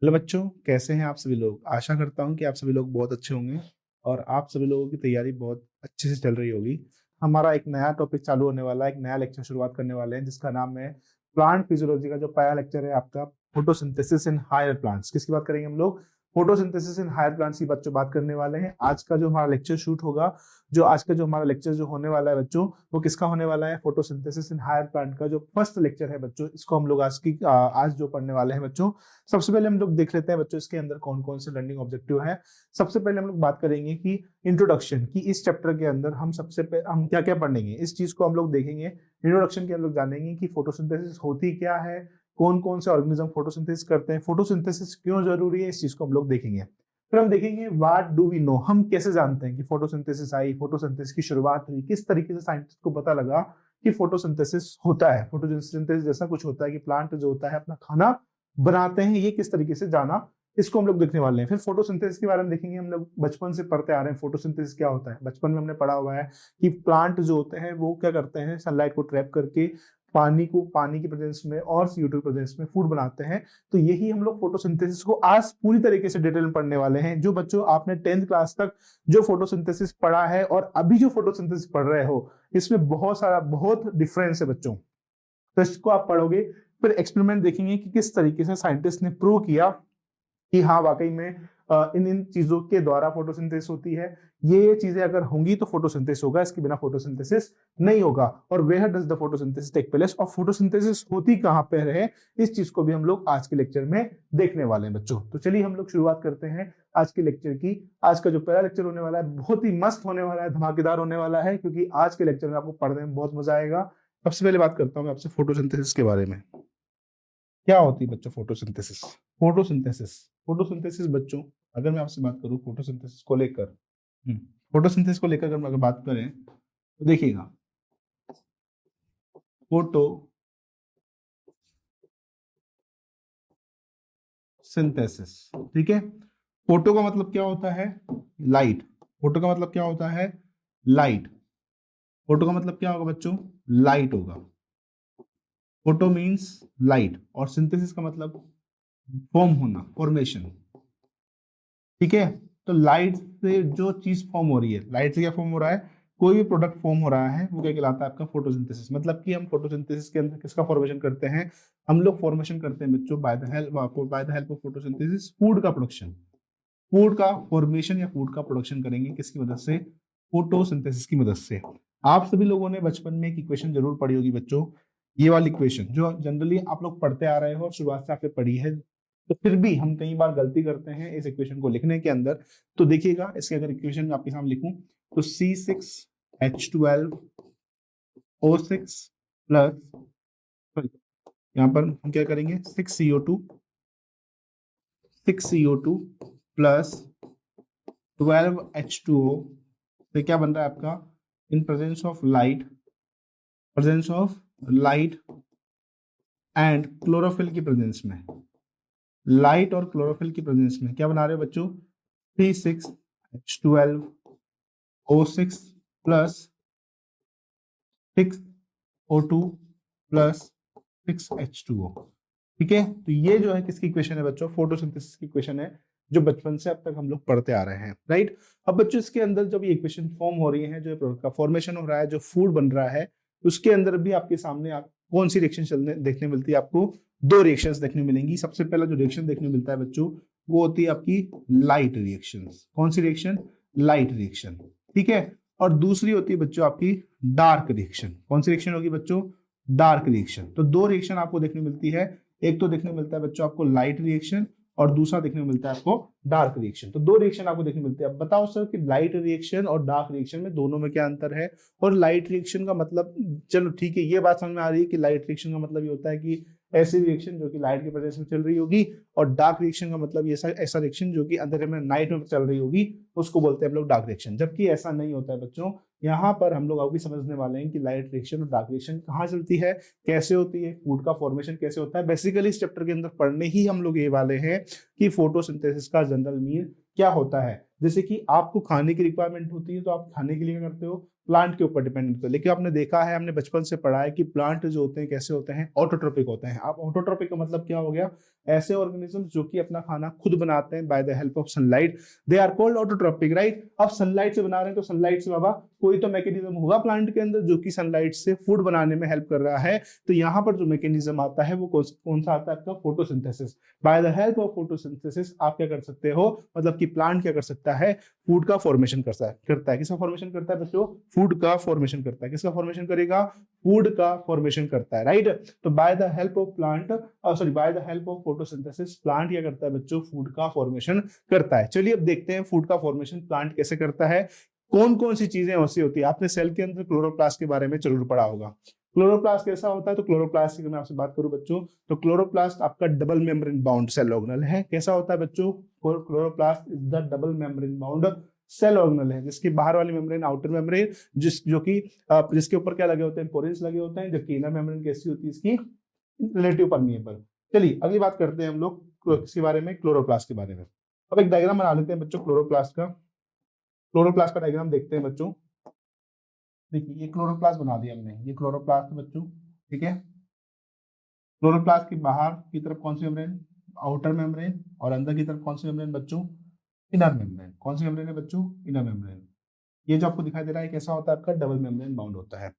Hello बच्चों, कैसे हैं आप सभी लोग। आशा करता हूं कि आप सभी लोग बहुत अच्छे होंगे और आप सभी लोगों की तैयारी बहुत अच्छे से चल रही होगी। हमारा एक नया टॉपिक चालू होने वाला है, एक नया लेक्चर शुरुआत करने वाले हैं जिसका नाम है प्लांट फिजियोलॉजी का जो पहला लेक्चर है आपका फोटोसिंथेसिस इन हायर प्लांट्स। किसकी बात करेंगे हम लोग? फोटोसिंथेसिस इन हायर प्लांट्स की बच्चों बात करने वाले हैं। आज का जो हमारा लेक्चर शूट होगा, जो आज का जो हमारा लेक्चर जो होने वाला है बच्चों, वो किसका होने वाला है? फोटोसिंथेसिस इन हायर प्लांट का जो फर्स्ट लेक्चर है बच्चों, इसको हम लोग आज जो पढ़ने वाले हैं बच्चों। सबसे पहले हम लोग देख लेते हैं बच्चों इसके अंदर कौन कौन से लर्निंग ऑब्जेक्टिव है। सबसे पहले हम लोग बात करेंगे कि इंट्रोडक्शन की, इस चैप्टर के अंदर हम क्या क्या पढ़ेंगे, इस चीज को हम लोग देखेंगे। इंट्रोडक्शन के हम लोग जानेंगे कि फोटोसिंथेसिस होती क्या है, कौन कौन से ऑर्गेनिज्म फोटोसिंथेसिस करते हैं, फोटोसिंथेसिस क्यों जरूरी है, इस चीज को हम लोग देखेंगे। फिर हम देखेंगे व्हाट डू वी नो, हम कैसे जानते हैं कि फोटोसिंथेसिस आई, फोटोसिंथेसिस की शुरुआत हुई, किस तरीके से साइंटिस्ट को पता लगा कि फोटोसिंथेसिस होता है। फोटोसिंथेसिस जैसा कुछ होता है कि प्लांट जो होता है अपना खाना बनाते हैं, ये किस तरीके से जाना, इसको हम लोग देखने वाले हैं। फिर फोटोसिंथेसिस के बारे में देखेंगे। हम लोग बचपन से पढ़ते आ रहे हैं फोटोसिंथेसिस क्या होता है, बचपन में हमने पढ़ा हुआ है कि प्लांट जो होते हैं वो क्या करते हैं, सनलाइट को ट्रैप करके पानी की प्रेजेंस में और CO2 की प्रेजेंस में फूड बनाते हैं। तो यही हम लोग फोटोसिंथेसिस को आज पूरी तरीके से डिटेल में पढ़ने वाले हैं। जो बच्चों आपने 10th क्लास तक जो फोटोसिंथेसिस पढ़ा है और अभी जो फोटोसिंथेसिस पढ़ रहे हो, इसमें बहुत डिफरेंस है बच्चों। तो इसको आप पढ़ोगे, फिर एक्सपेरिमेंट देखेंगे कि किस तरीके से साइंटिस्ट ने प्रूव किया कि हाँ वाकई में इन इन चीजों के द्वारा फोटोसिंथेसिस होती है। ये चीजें अगर होंगी तो फोटोसिंथेसिस होगा, इसके बिना फोटोसिंथेसिस नहीं होगा। और where does the photosynthesis take place, और फोटोसिंथेसिस होती कहां पे है, इस चीज को भी हम लोग आज के लेक्चर में देखने वाले हैं बच्चों। तो चलिए हम लोग शुरुआत करते हैं आज के लेक्चर की। आज का जो पहला लेक्चर होने वाला है बहुत ही मस्त होने वाला है, धमाकेदार होने वाला है, क्योंकि आज के लेक्चर में आपको पढ़ने में बहुत मजा आएगा। सबसे पहले बात करता हूँ मैं आपसे फोटोसिंथेसिस के बारे में। क्या होती है बच्चों फोटोसिंथेसिस? फोटोसिंथेसिस फोटोसिंथेसिस बच्चों, अगर मैं आपसे बात करूं फोटोसिंथेसिस को लेकर, फोटोसिंथेसिस को लेकर अगर बात करें तो देखिएगा, फोटोसिंथेसिस, ठीक है। फोटो का मतलब क्या होता है? लाइट। फोटो का मतलब क्या होता है? लाइट। फोटो का मतलब क्या होगा बच्चों? लाइट होगा। फोटो मीन्स लाइट, और सिंथेसिस का मतलब फॉर्म होना, फॉर्मेशन, ठीक है। तो लाइट से जो चीज फॉर्म हो रही है, लाइट से क्या फॉर्म हो रहा है, कोई भी प्रोडक्ट फॉर्म हो रहा है, वो क्या कहलाता है? आपका फोटोसिंथेसिस। मतलब कि हम फोटोसिंथेसिस के अंदर किसका फॉर्मेशन करते हैं? हम लोग फॉर्मेशन करते हैं बच्चों bye the help of photosynthesis, food का प्रोडक्शन। फूड का फॉर्मेशन या फूड का प्रोडक्शन करेंगे किसकी मदद से? फोटोसिंथेसिस की मदद से। आप सभी लोगों ने बचपन में एक इक्वेशन जरूर पढ़ी होगी बच्चों, ये वाली इक्वेशन जो जनरली आप लोग पढ़ते आ रहे हो और शुरुआत से आपने पढ़ी है। तो फिर भी हम कई बार गलती करते हैं इस इक्वेशन को लिखने के अंदर। तो देखिएगा, इसके अगर इक्वेशन में आपके सामने लिखूं तो C6H12O6 प्लस, यहाँ पर हम क्या करेंगे, 6CO2 प्लस 12H2O, तो क्या बन रहा है आपका? In presence of light and chlorophyll की प्रेजेंस में, लाइट और क्लोरोफिल की प्रेजेंस में क्या बना रहे हो बच्चों? C6H12O6 plus 6O2 plus 6H2O, ठीक है। तो ये जो है किसकी इक्वेशन है बच्चों? फोटोसिंथेसिस की इक्वेशन है, जो बचपन से अब तक हम लोग पढ़ते आ रहे हैं, राइट। अब बच्चों इसके अंदर जब ये इक्वेशन फॉर्म हो रही है, जो प्रोडक्ट का फॉर्मेशन हो रहा है, जो फूड बन रहा है, उसके अंदर भी आपके सामने कौन सी रिएक्शन चलने देखने मिलती है? आपको दो रिएक्शंस देखने मिलेंगी। सबसे पहला जो रिएक्शन देखने मिलता है बच्चों, वो होती है आपकी लाइट रिएक्शन। कौन सी रिएक्शन? लाइट रिएक्शन, ठीक है। और दूसरी होती है बच्चों आपकी डार्क रिएक्शन। कौन सी रिएक्शन होगी बच्चों? Dark reaction. तो दो रिएक्शन आपको देखने मिलती है, एक तो देखने मिलता है बच्चों आपको लाइट रिएक्शन, और दूसरा देखने को मिलता है आपको डार्क रिएक्शन। तो दो रिएक्शन आपको देखने मिलते हैं। अब बताओ सर कि लाइट रिएक्शन और डार्क रिएक्शन में दोनों में क्या अंतर है? और लाइट रिएक्शन का मतलब, चलो ठीक है, ये बात समझ में आ रही है कि लाइट रिएक्शन का मतलब ये होता है कि ऐसी रिएक्शन जो कि लाइट की प्रेजेंस में चल रही होगी, और डार्क रिएक्शन का मतलब ऐसा ऐसा रिएक्शन जो कि अंधेरे में, नाइट में चल रही होगी, उसको बोलते हैं हम लोग डार्क रिएक्शन। जबकि ऐसा नहीं होता है बच्चों। यहाँ पर हम लोग अभी समझने वाले हैं कि लाइट रिएक्शन और डार्क रिएक्शन कहाँ चलती है, कैसे होती है, फूड का फॉर्मेशन कैसे होता है। बेसिकली इस चैप्टर के अंदर पढ़ने ही हम लोग ये वाले हैं कि फोटोसिंथेसिस का जनरल मीन क्या होता है। जैसे कि आपको खाने की रिक्वायरमेंट होती है तो आप खाने के लिए क्या करते हो, प्लांट के ऊपर डिपेंड होते हो। लेकिन आपने देखा है, हमने बचपन से पढ़ा है कि प्लांट जो होते हैं कैसे होते हैं, ऑटोट्रोपिक होते हैं। अब ऑटोट्रोपिक का मतलब क्या हो गया, ऐसे ऑर्गेनिज्म जो कि अपना खाना खुद बनाते हैं by the help of sunlight, they are called autotrophic, right. अब सनलाइट से बना रहे हैं तो सनलाइट से बाबा कोई तो मैकेनिज्म होगा प्लांट के अंदर जो कि सनलाइट से फूड बनाने में हेल्प कर रहा है। तो यहाँ पर जो मैकेनिज्म आता है वो कौन सा आता है आपका, photosynthesis. Bye the help of photosynthesis आप क्या कर सकते हो, मतलब कि प्लांट क्या कर सकता है, फूड का फॉर्मेशन करता है। किसका फॉर्मेशन करता है बच्चों, फूड का फॉर्मेशन करता है। किसका फॉर्मेशन करेगा, फूड का फॉर्मेशन करता है, राइट। तो bye the help of plant, sorry bye the help of photosynthesis plant क्या करता है बच्चों, फूड का फॉर्मेशन करता है। चलिए अब देखते हैं फूड का फॉर्मेशन प्लांट कैसे करता है, कौन कौन सी चीजें ऐसी होती है। आपने सेल के अंदर क्लोरोप्लास्ट के बारे में जरूर पढ़ा होगा। क्लोरोप्लास्ट कैसा होता है, तो क्लोरोप्लास्ट की मैं आपसे बात करूं बच्चों, तो क्लोरोप्लास्ट आपका double membrane bound cell organelle है। कैसा होता है बच्चों, chloroplast is the double membrane bound cell organelle है, जिसकी बाहर वाली मेम्ब्रेन आउटर मेम्ब्रेन जिसके ऊपर क्या लगे होते हैं, पोरेंस लगे होते हैं, जबकि इनर मेम्ब्रेन कैसी होती है इसकी, रिलेटिव परमिएबल। चलिए अगली बात करते हैं हम लोग किसके बारे में, क्लोरोप्लास्ट के बारे में। अब एक डायग्राम बना लेते हैं बच्चों क्लोरोप्लास्ट का। क्लोरोप्लास्ट का डायग्राम देखते हैं बच्चों। देखिए ये क्लोरोप्लास्ट बना दिया हमने, ये क्लोरोप्लास्ट बच्चों, ठीक है। क्लोरोप्लास्ट के बाहर की तरफ कौन सी मेम्ब्रेन, आउटर मेम्ब्रेन, और अंदर की तरफ कौन सी मेम्ब्रेन बच्चों, इनर मेम्ब्रेन। कौन सी मेम्ब्रेन है बच्चों, इनर मेम्ब्रेन। ये जो आपको दिखाई दे रहा है कैसा होता है आपका, डबल मेम्ब्रेन बाउंड होता है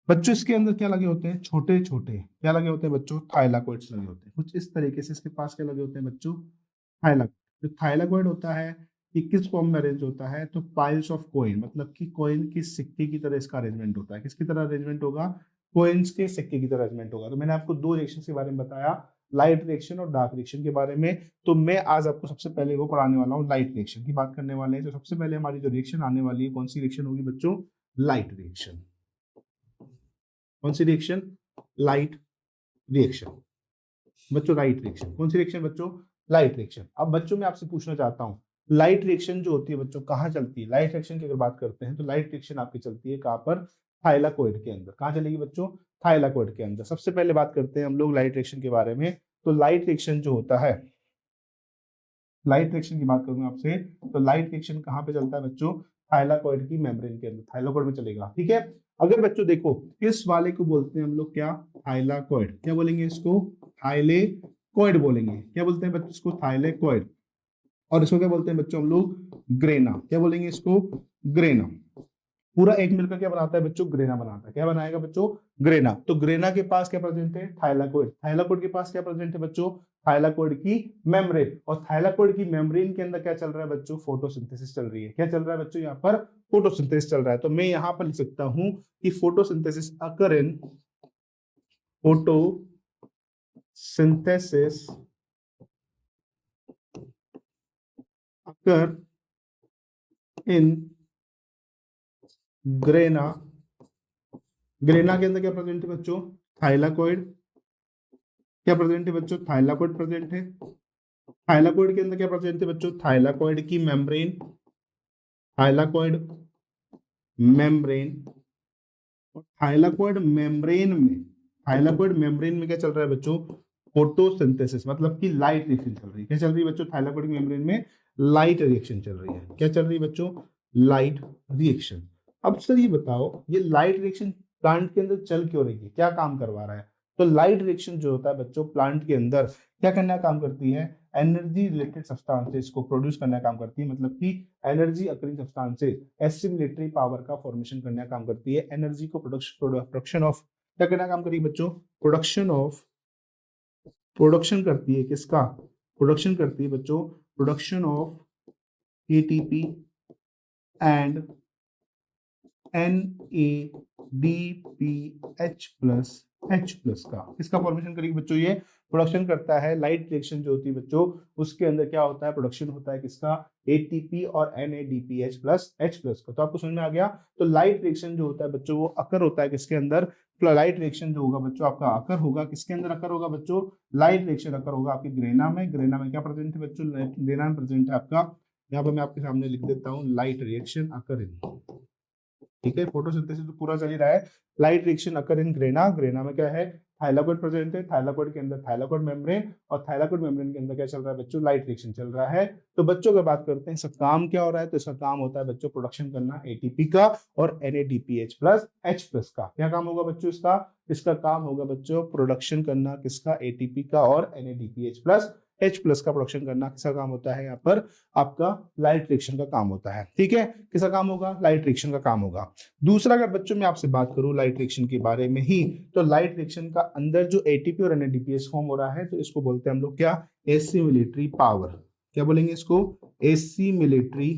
बच्चों। इसके अंदर क्या लगे होते हैं, छोटे छोटे क्या लगे होते हैं बच्चों, थाइलाकोइड्स लगे होते हैं। कुछ इस तरीके से इसके पास क्या लगे होते हैं बच्चों, थाइलाकोइड। जो थाइलाकोइड होता है ये किस फॉर्म में अरेंज होता है, तो पाइल्स ऑफ कॉइन, मतलब कि कॉइन की सिक्के की तरह इसका अरेंजमेंट होता है। किसकी तरह अरेंजमेंट होगा, कॉइन्स के सिक्के की तरह अरेंजमेंट होगा। तो मैंने आपको दो रिएक्शन के बारे में बताया, लाइट रिएक्शन और डार्क रिएक्शन के बारे में। तो मैं आज आपको सबसे पहले वो पढ़ाने वाला हूँ, लाइट रिएक्शन की बात करने वाले हैं। तो सबसे पहले हमारी जो रिएक्शन आने वाली है, कौन सी रिएक्शन होगी बच्चों, लाइट रिएक्शन। कौन सी रिएक्शन, लाइट रिएक्शन बच्चों, लाइट रिएक्शन। कौन सी रिएक्शन बच्चों, लाइट रिएक्शन। अब बच्चों मैं आपसे पूछना चाहता हूँ, लाइट रिएक्शन जो होती है बच्चों कहाँ चलती है, लाइट रिएक्शन की अगर बात करते हैं तो लाइट रिएक्शन आपकी चलती है कहाँ पर, थाइलाकोइड के अंदर। कहाँ चलेगी बच्चों, थाइलाकोइड के अंदर। सबसे पहले बात करते हैं हम लोग लाइट रिएक्शन के बारे में। तो लाइट रिएक्शन जो होता है, लाइट रिएक्शन की बात करूंगा आपसे, तो लाइट रिएक्शन कहाँ पे चलता है बच्चों, थाइलाकोइड की मेम्ब्रेन के अंदर, थाइलाकोइड में चलेगा, ठीक है। अगर बच्चों देखो इस वाले को बोलते हैं हम लोग क्या, थाइलाकोइड। क्या बोलेंगे इसको, थाइलेकोइड बोलेंगे। क्या बोलते हैं बच्चों इसको, थाइलेकोइड। और इसको क्या बोलते हैं बच्चों हम लोग, ग्रेना। क्या बोलेंगे इसको, ग्रेना। पूरा एक मिलकर क्या बनाता है बच्चों, ग्रेना बनाता है। क्या बनाएगा बच्चों, ग्रेना। तो ग्रेना के पास क्या प्रेजेंट है, थाइलाकोइड। थाइलाकोइड के पास क्या प्रेजेंट है बच्चों, थाइलाकोइड की मेम्ब्रेन। और थाइलाकोइड की मेम्ब्रेन के अंदर क्या चल रहा है बच्चों, फोटोसिंथेसिस चल रही है। क्या चल रहा है बच्चों, यहाँ पर फोटोसिंथेसिस चल रहा है। तो मैं यहाँ पर लिख सकता हूँ कि फोटोसिंथेसिस अकर इन, फोटोसिंथेसिस अकर इन ग्रेना। ग्रेना के अंदर क्या प्रेजेंट है बच्चों, थाइलाकोइड। क्या प्रेजेंट है बच्चों, थाइलाकोइड प्रेजेंट है। थाइलाकोइड के अंदर क्या प्रेजेंट है बच्चों, थाइलाकोइड की मेम्ब्रेन, थाइलाकोइड मेम्ब्रेन। और थाइलाकोइड मेम्ब्रेन में क्या चल रहा है बच्चों, फोटोसिंथेसिस, मतलब कि लाइट रिएक्शन चल रही है। क्या चल रही है बच्चों, थाइलाकोइड मेम्ब्रेन में लाइट रिएक्शन चल रही है। क्या चल रही है बच्चों, लाइट रिएक्शन। अब सर ये बताओ, ये लाइट रिएक्शन प्लांट के अंदर चल क्यों रही है, क्या काम करवा रहा है। तो लाइट रिएक्शन जो होता है बच्चों प्लांट के अंदर क्या करने का काम करती है, एनर्जी रिलेटेड सब्सटेंसेस को प्रोड्यूस करने का काम करती है। मतलब कि energy occurring substances assimilatory power का फॉर्मेशन करने का काम करती है। एनर्जी को प्रोडक्शन ऑफ, क्या करने का काम करिए बच्चों, प्रोडक्शन करती है। किसका, प्रोडक्शन करती है बच्चों, production of ATP and NADPH+ का, किसका फॉर्मेशन करेगी बच्चों, ये प्रोडक्शन करता है। लाइट रिएक्शन जो होती है बच्चों उसके अंदर क्या होता है, प्रोडक्शन होता है किसका, एटीपी और NADPH+H+ का। तो आपको समझ में आ गया। तो लाइट रिएक्शन जो होता है बच्चों वो अकर होता है किसके अंदर, लाइट रिएक्शन जो होगा बच्चों आपका अकर होगा, किसके अंदर अकर होगा बच्चों, लाइट रिएक्शन अकर होगा आपकी ग्रेना में। ग्रेना में क्या प्रेजेंट है बच्चों, ग्रेना में प्रेजेंट है आपका, यहाँ पर मैं आपके सामने लिख देता हूँ, लाइट रिएक्शन अकर इन, ठीक है। फोटोसिंथेसिस तो पूरा चल ही रहा है। लाइट रिएक्शन अकर इन ग्रेना, ग्रेना में क्या है, थाइलाकोइड प्रेजेंट है, थाइलाकोइड के अंदर थाइलाकोइड मेम्ब्रेन, और थाइलाकोइड मेम्ब्रेन के अंदर क्या चल रहा है बच्चों, लाइट रिएक्शन चल रहा है। तो बच्चों की बात करते हैं इसका काम क्या हो रहा है, तो इसका काम होता है बच्चों प्रोडक्शन करना एटीपी का और NADPH प्लस H प्लस का। क्या काम होगा बच्चों इसका, इसका काम होगा बच्चों प्रोडक्शन करना किसका, एटीपी का और NADPH प्लस H प्लस का प्रोडक्शन करना। किसका काम होता है यहाँ पर, आपका लाइट रिएक्शन का काम होता है। ठीक है, किसका काम होगा, लाइट रिएक्शन का काम होगा। दूसरा अगर बच्चों मैं आपसे बात करूं लाइट रिएक्शन के बारे में ही, तो लाइट रिएक्शन का अंदर जो एटीपी और NADPH फॉर्म हो रहा है, तो इसको बोलते हैं हम लोग क्या, एसिमिलिट्री पावर। क्या बोलेंगे इसको, एसिमिलिट्री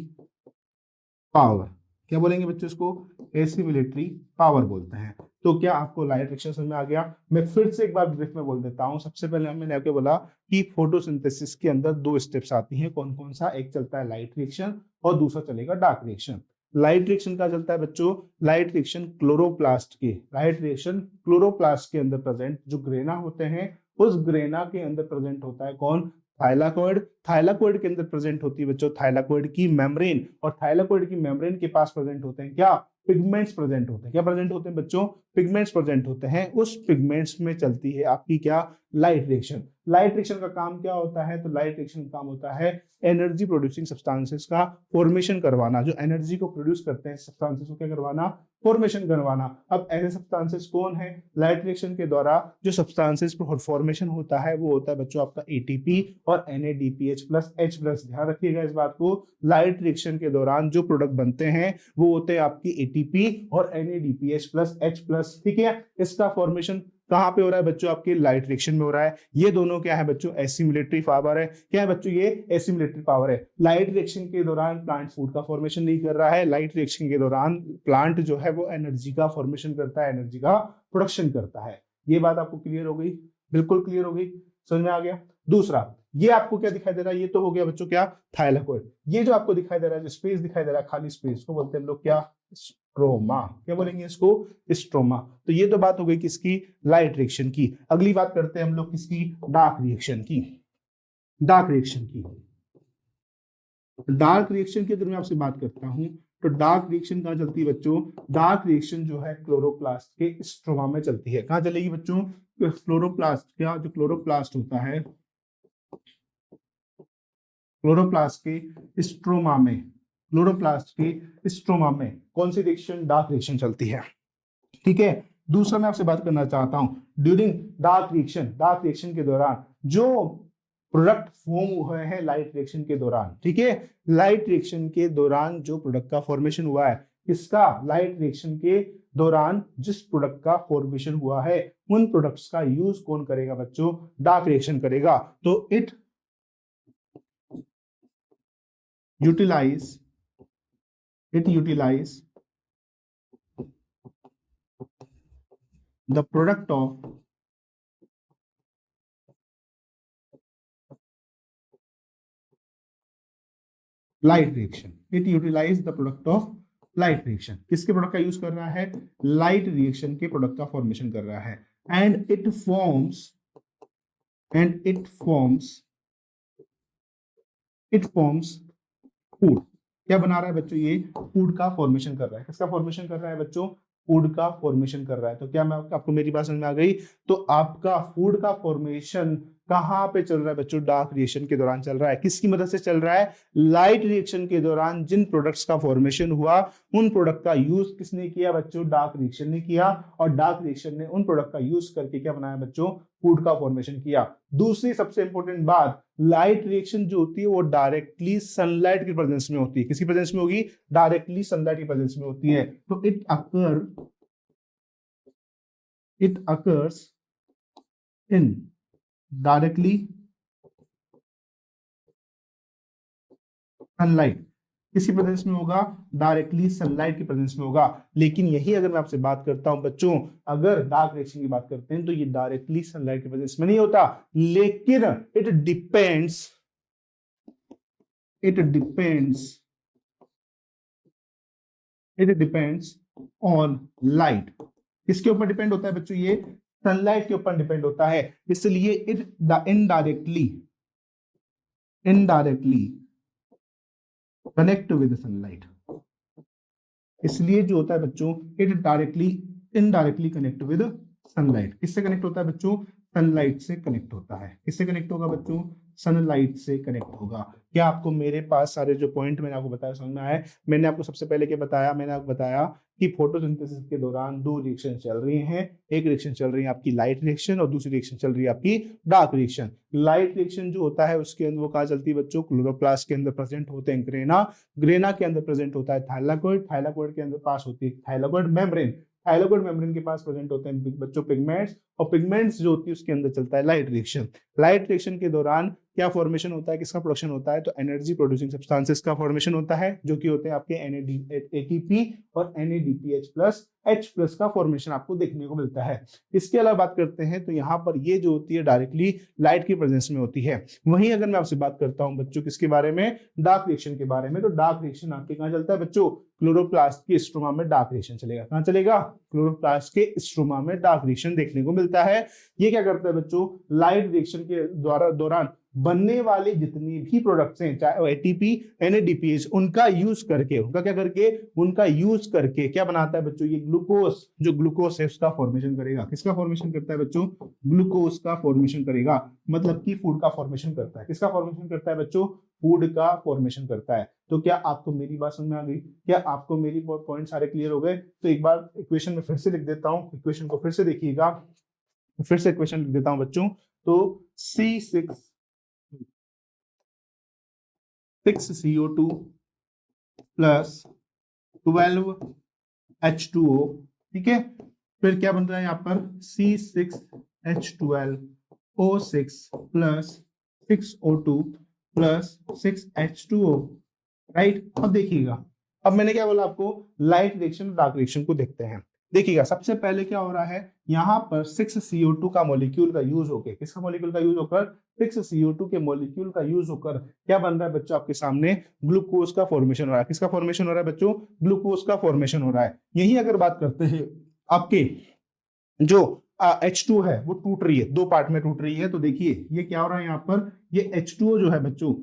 पावर। क्या बोलेंगे बच्चों इसको, एसिमिलिट्री पावर बोलते हैं। तो क्या आपको लाइट रिएक्शन समझ में आ गया। मैं फिर से एक बार ब्रीफ में बोल देता हूं। सबसे पहले मैंने आपको बोला कि फोटोसिंथेसिस के अंदर दो स्टेप्स आती हैं, कौन कौन सा, एक चलता है लाइट रिएक्शन और दूसरा चलेगा डार्क रिएक्शन। लाइट रिएक्शन का चलता है बच्चों, लाइट रिएक्शन क्लोरोप्लास्ट के, लाइट रिएक्शन क्लोरोप्लास्ट के अंदर प्रेजेंट जो ग्रेना होते हैं, उस ग्रेना के अंदर प्रेजेंट होता है कौन, थाइलाकोइड। थाइलाकोइड के अंदर प्रेजेंट होती है बच्चों थाइलाकोइड की मेम्ब्रेन, और थाइलाकोइड की मेम्ब्रेन के पास प्रेजेंट होते हैं क्या, पिगमेंट्स प्रेजेंट होते हैं। क्या प्रेजेंट होते हैं बच्चों, पिगमेंट्स प्रेजेंट होते हैं। उस पिगमेंट्स में चलती है आपकी क्या, लाइट रिएक्शन। लाइट रिएक्शन का काम क्या होता है, तो लाइट रिएक्शन का काम होता है एनर्जी प्रोड्यूसिंग सब्सटेंसेस का फॉर्मेशन करवाना। जो एनर्जी को प्रोड्यूस करते हैं सब्सटेंसेस को क्या करवाना, फॉर्मेशन करवाना। अब ऐसे सब्सटेंसेस कौन है, लाइट रिएक्शन के द्वारा जो सब्सटेंसेस फॉर्मेशन होता है वो होता है बच्चों आपका एटीपी और NADPH प्लस H प्लस। ध्यान रखिएगा इस बात को, लाइट रिएक्शन के दौरान जो प्रोडक्ट बनते हैं वो होते हैं आपकी एटीपी और NADPH प्लस H प्लस। ठीक है, इसका फॉर्मेशन कहां पे हो रहा है बच्चों, आपके लाइट रिएक्शन में हो रहा है। ये दोनों क्या है बच्चों, एसिमिलेटरी पावर है। क्या है बच्चों, ये एसिमिलेटरी पावर है। लाइट रिएक्शन के दौरान प्लांट फूड का फॉर्मेशन नहीं कर रहा है, लाइट रिएक्शन के दौरान प्लांट जो है वो एनर्जी का फॉर्मेशन करता है, एनर्जी का प्रोडक्शन करता है। ये बात आपको क्लियर हो गई, बिल्कुल क्लियर हो गई, समझ में आ गया। दूसरा, ये आपको क्या दिखाई दे रहा है, ये तो हो गया बच्चों क्या, थाइलाकोइड। ये जो आपको दिखाई दे रहा है, जो स्पेस दिखाई दे रहा है, खाली स्पेस को बोलते हैं हम लोग क्या, स्ट्रोमा। क्या बोलेंगे इसको, स्ट्रोमा। तो ये तो बात हो गई किसकी, लाइट रिएक्शन की। अगली बात करते हैं हम लोग किसकी, डार्क रिएक्शन की। डार्क रिएक्शन की, डार्क रिएक्शन की अगर मैं आपसे बात करता हूं, तो डार्क रिएक्शन कहां चलती है बच्चों, डार्क रिएक्शन जो है क्लोरोप्लास्ट के स्ट्रोमा में चलती है। कहां चलेगी बच्चों, क्लोरोप्लास्ट, क्या जो क्लोरोप्लास्ट होता है, क्लोरोप्लास्ट के स्ट्रोमा में, क्लोरोप्लास्ट के स्ट्रोमा में कौन सी रिएक्शन, डार्क रिएक्शन चलती है। ठीक है, दूसरा मैं आपसे बात करना चाहता हूं, during dark reaction, dark reaction के दौरान जो प्रोडक्ट फॉर्म हुए हैं लाइट रिएक्शन के दौरान। ठीक है, लाइट रिएक्शन के दौरान जो प्रोडक्ट का फॉर्मेशन हुआ है, किसका, लाइट रिएक्शन के दौरान जिस प्रोडक्ट का फॉर्मेशन हुआ है, उन प्रोडक्ट्स का यूज कौन करेगा बच्चों, डार्क रिएक्शन करेगा। तो it utilize the product of light reaction. It utilize the product of light reaction. किसके प्रोडक्ट का यूज कर रहा है, लाइट रिएक्शन के प्रोडक्ट का फॉर्मेशन कर रहा है। And it forms food. क्या बना रहा है बच्चों, ये फूड का फॉर्मेशन कर रहा है। किसका फॉर्मेशन कर रहा है बच्चों, फूड का फॉर्मेशन कर रहा है। तो क्या मैं आपको मेरी बात समझ में आ गई। तो आपका फूड का फॉर्मेशन कहां पे चल रहा है बच्चों, डार्क रिएक्शन के दौरान चल रहा है। किसकी मदद से चल रहा है, लाइट रिएक्शन के दौरान जिन प्रोडक्ट्स का फॉर्मेशन हुआ उन प्रोडक्ट का यूज किसने किया बच्चों, डार्क रिएक्शन ने किया। और डार्क रिएक्शन ने उन प्रोडक्ट का यूज करके क्या बनाया बच्चों, फूड का फॉर्मेशन किया। दूसरी सबसे इंपॉर्टेंट बात, लाइट रिएक्शन जो होती है वो डायरेक्टली सनलाइट की प्रेजेंस में होती है। किसकी प्रेजेंस में होगी, डायरेक्टली सनलाइट की प्रेजेंस में होती है। तो it occurs in directly sunlight. किसी प्रेजेंस में होगा, डायरेक्टली सनलाइट की प्रेजेंस में होगा। लेकिन यही अगर मैं आपसे बात करता हूं बच्चों, अगर डार्क रिएक्शन की बात करते हैं तो ये डायरेक्टली सनलाइट की प्रेजेंस में नहीं होता, लेकिन इट डिपेंड्स ऑन लाइट। किसके ऊपर डिपेंड होता है बच्चों, ये सनलाइट के ऊपर डिपेंड होता है। इसलिए it indirectly connect with sunlight. इसलिए जो होता है बच्चों, it indirectly connect with sunlight. किससे कनेक्ट होता है बच्चों? सनलाइट से कनेक्ट होता है। किससे कनेक्ट होगा बच्चों? सनलाइट से कनेक्ट होगा। क्या आपको मेरे पास सारे जो पॉइंट मैंने आपको बताया समझ में आए? मैंने आपको सबसे पहले क्या बताया? मैंने आपको बताया कि फोटोसिंथेसिस के दौरान दो रिएक्शन चल रही हैं। एक रिएक्शन चल रही है आपकी लाइट रिएक्शन और दूसरी रिएक्शन चल रही है आपकी डार्क रिएक्शन। लाइट रिएक्शन जो होता है उसके अंदर वो कहाँ चलती है बच्चों? क्लोरोप्लास्ट के अंदर प्रेजेंट होते हैं ग्रेना, ग्रेना के अंदर प्रेजेंट होता है थाइलाकोइड, थाइलाकोइड के अंदर पास होती है थाइलाकोइड मेम्ब्रेन, थाइलाकोइड मेम्ब्रेन के पास प्रेजेंट होते हैं बच्चों पिगमेंट्स, और पिगमेंट्स जो होती है उसके अंदर चलता है लाइट रिएक्शन। लाइट रिएक्शन के दौरान क्या फॉर्मेशन होता है? किसका प्रोडक्शन होता है? तो एनर्जी प्रोड्यूसिंग सब्सटेंसेस का फॉर्मेशन होता है, जो कि होते हैं आपके एटीपी और NADPH प्लस H प्लस का फॉर्मेशन आपको देखने को मिलता है। इसके अलावा बात करते हैं तो यहाँ पर ये जो होती है डायरेक्टली लाइट की प्रेजेंस में होती है। वहीं अगर मैं आपसे बात करता हूँ बच्चों किसके बारे में? डार्क रिएक्शन के बारे में, तो डार्क रिएक्शन आपके कहाँ चलता है बच्चों? क्लोरोप्लास्ट के स्ट्रोमा में डार्क रिएक्शन चलेगा। कहाँ चलेगा? क्लोरोप्लास्ट के स्ट्रोमा में डार्क रिएक्शन देखने को मिलता है। ये क्या करता है बच्चों? लाइट रिएक्शन के दौरान बनने वाले जितनी भी प्रोडक्ट्स हैं, चाहे एटीपी NADPH, उनका यूज करके, उनका यूज करके क्या बनाता है बच्चों? ये ग्लूकोज, जो ग्लूकोज है उसका फॉर्मेशन करेगा। किसका फॉर्मेशन करता है बच्चों? ग्लूकोज का फॉर्मेशन करेगा, मतलब कि फूड का फॉर्मेशन करता है। किसका फॉर्मेशन करता है बच्चों? फूड का फॉर्मेशन करता है। तो क्या आपको मेरी बात समझ में आ गई? क्या आपको मेरी पॉइंट सारे क्लियर हो गए? तो एक बार इक्वेशन में फिर से लिख देता हूं, इक्वेशन को फिर से देखिएगा, फिर से इक्वेशन लिख देता हूं बच्चों। तो C6CO2 प्लस 12H2O, ठीक है। फिर क्या बन रहा है यहाँ पर? C6H12O6 plus 6O2 plus 6H2O, right. अब देखिएगा, अब मैंने क्या बोला आपको? लाइट रिएक्शन डार्क रिएक्शन को देखते हैं। देखिएगा सबसे पहले क्या हो रहा है, यहाँ पर 6CO2 का मॉलिक्यूल का यूज होकर, किसका मॉलिक्यूल का यूज होकर? 6CO2 के मॉलिक्यूल का यूज होकर क्या बन रहा है बच्चों? आपके सामने ग्लूकोज का फॉर्मेशन हो रहा है। किसका फॉर्मेशन हो रहा है बच्चों? ग्लूकोज का फॉर्मेशन हो रहा है। यही अगर बात करते हैं आपके जो H2 है वो टूट रही है, दो पार्ट में टूट रही है, तो देखिए ये क्या हो रहा है यहाँ पर? ये H2O जो है बच्चों,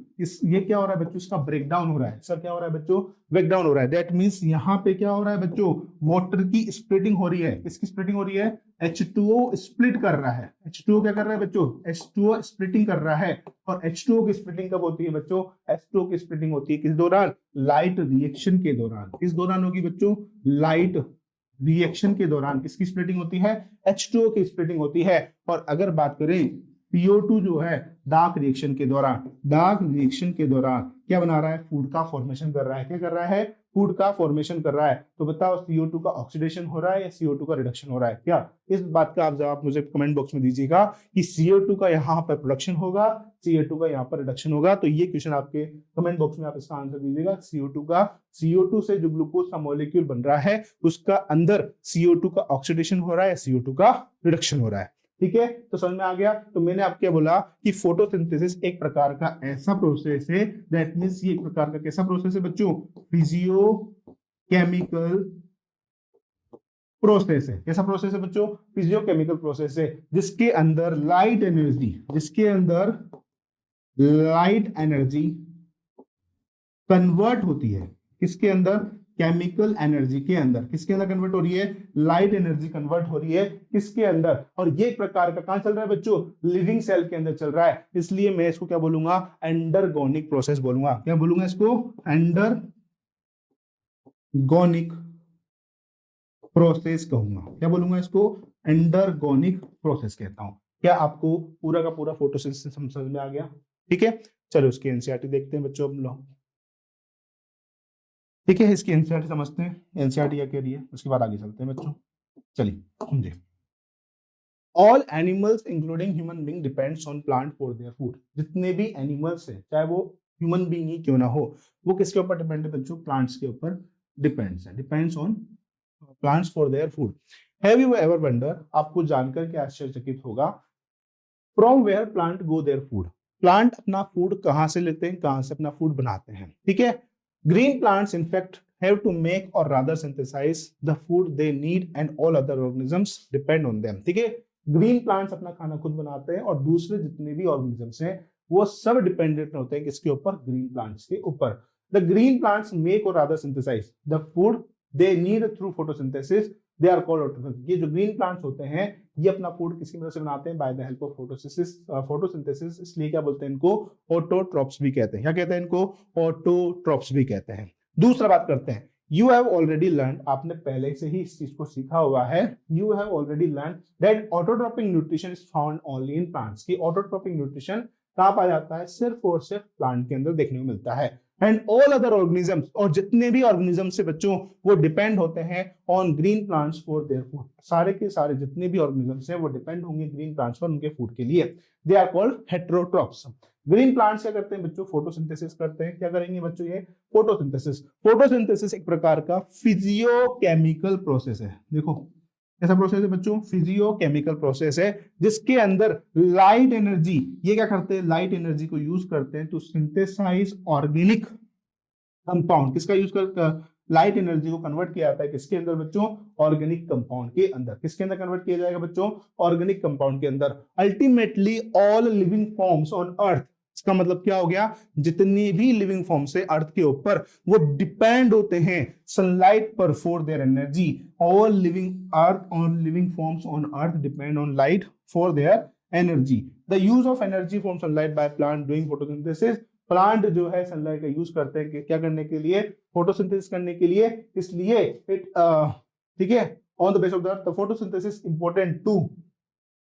ये क्या हो रहा है बच्चों? इसका ब्रेकडाउन हो रहा है। सर क्या हो रहा है बच्चों? ब्रेकडाउन हो रहा है। दैट मींस यहाँ पे क्या हो रहा है बच्चों? वाटर की स्प्लिटिंग हो रही है। किसकी स्प्लिटिंग हो रही है? H2O स्प्लिट कर रहा है। H2O क्या कर रहा है बच्चों? H2O स्प्लिटिंग कर रहा है। और H2O की स्प्लिटिंग कब होती है बच्चों? H2O की स्प्लिटिंग होती है किस दौरान? लाइट रिएक्शन के दौरान। किस दौरान होगी बच्चों? लाइट रिएक्शन के दौरान। किसकी स्प्लिटिंग होती है? H2O की स्प्लिटिंग होती है। और अगर बात करें CO2 जो है डार्क रिएक्शन के दौरान, डार्क रिएक्शन के दौरान क्या बना रहा है? फूड का फॉर्मेशन कर रहा है। क्या कर रहा है? फूड का फॉर्मेशन कर रहा है। तो बताओ CO2 का ऑक्सीडेशन हो रहा है या CO2 का रिडक्शन हो रहा है? क्या इस बात का आप जवाब मुझे कमेंट बॉक्स में दीजिएगा कि CO2 का यहाँ पर प्रोडक्शन होगा, CO2 का यहाँ पर रिडक्शन होगा। तो ये क्वेश्चन आपके कमेंट बॉक्स में आप इसका आंसर दीजिएगा। CO2 से जो ग्लूकोज का मॉलिक्यूल बन रहा है उसका अंदर CO2 का ऑक्सीडेशन हो रहा है या CO2 का रिडक्शन हो रहा है। ठीक है, तो समझ में आ गया। तो मैंने आपको क्या बोला कि फोटोसिंथेसिस एक प्रकार का ऐसा प्रोसेस है, दैट मींस ये एक प्रकार का कैसा प्रोसेस है बच्चों? फिजियोकेमिकल प्रोसेस है। कैसा प्रोसेस है बच्चों? फिजियोकेमिकल प्रोसेस है, जिसके अंदर लाइट एनर्जी कन्वर्ट होती है। किसके अंदर? केमिकल एनर्जी के अंदर। किसके अंदर कन्वर्ट हो रही है? लाइट एनर्जी कन्वर्ट हो रही है। किसके अंदर? और ये एक प्रकार का कहां चल रहा है बच्चों? लिविंग सेल के अंदर चल रहा है। इसलिए मैं इसको क्या बोलूंगा? एंडरगोनिक प्रोसेस बोलूंगा। क्या बोलूंगा इसको? एंडरगोनिक प्रोसेस कहूंगा। क्या बोलूंगा इसको? एंडरगोनिक प्रोसेस कहता हूं। क्या आपको पूरा का पूरा फोटोसिंथेसिस समझ में आ गया? ठीक है, चलो उसकी एनसीईआरटी देखते हैं बच्चों हम लोग। ठीक है, इसकी एनसीईआरटी समझते हैं, एनसीईआरटी क्या कह रही है, उसके बाद आगे चलते हैं बच्चों। चलिए समझे। All animals including human being depends on plant for their food. जितने भी एनिमल्स हैं, चाहे वो ह्यूमन बीइंग ही क्यों ना हो, वो किसके ऊपर डिपेंड है बच्चों? प्लांट्स के ऊपर depends on plants for their food. Have you ever wonder, आपको जानकर के आश्चर्यचकित होगा, from where plant go their food. Plant अपना फूड कहां से लेते हैं, कहां से अपना फूड बनाते हैं? ठीक है, green plants in fact have to make or rather synthesize the food they need and all other organisms depend on them। ठीक है, ग्रीन प्लांट्स अपना खाना खुद बनाते हैं और दूसरे जितने भी ऑर्गेनिजम्स हैं वो सब डिपेंडेंट होते हैं किसके ऊपर? ग्रीन प्लांट्स के ऊपर। The green plants make or rather synthesize the food they need through photosynthesis, they are called autotroph. ये जो ग्रीन प्लांट्स होते हैं ये अपना फूड किसकी मदद से बनाते हैं? By the help of photosynthesis. इसलिए क्या बोलते हैं इनको? ऑटोट्रॉप्स भी कहते हैं। क्या कहते हैं इनको? ऑटोट्रॉप्स भी कहते हैं। दूसरा बात करते हैं, यू हैव ऑलरेडी लर्न, आपने पहले से ही इस चीज को सीखा हुआ है, you have already learn that autotrophic nutrition is found only in plants, की ऑटोट्रॉपिक न्यूट्रिशन कहां पाया जाता है? सिर्फ और सिर्फ प्लांट के अंदर देखने को मिलता है। एंड ऑल अदर ऑर्गेनिजम्स, और जितने भी ऑर्गेनिज्म से बच्चों वो डिपेंड होते हैं on green plants for their food, सारे के सारे जितने भी ऑर्गेनिजम्स हैं वो डिपेंड होंगे ग्रीन प्लांट्स पर उनके फूड के लिए। They are called heterotrophs. Green plants क्या करते हैं बच्चों? फोटोसिंथेसिस करते हैं। क्या करेंगे बच्चों? ये फोटोसिंथेसिस। फोटोसिंथेसिस एक प्रकार का फिजियोकेमिकल प्रोसेस है। देखो कैसा प्रोसेस है बच्चों? फिजियोकेमिकल प्रोसेस है जिसके अंदर लाइट एनर्जी, ये क्या करते हैं? लाइट एनर्जी को यूज करते हैं टू सिंथेसाइज ऑर्गेनिक कंपाउंड। किसका यूज कर? लाइट एनर्जी को कन्वर्ट किया जाता है किसके अंदर बच्चों? ऑर्गेनिक कंपाउंड के अंदर। किसके अंदर कन्वर्ट किया जाएगा बच्चों? ऑर्गेनिक कंपाउंड के अंदर। Ultimately all living forms on earth, इसका मतलब क्या हो गया? जितनी भी लिविंग फॉर्म्स है अर्थ के ऊपर वो डिपेंड होते हैं सनलाइट पर for their energy. All living forms on earth depend on light for their energy. The use of energy from sunlight by plant doing photosynthesis, plant जो है सनलाइट का यूज करते हैं क्या करने के लिए? फोटोसिंथेसिस करने के लिए। इसलिए इट ठीक है, on the base of the photosynthesis important two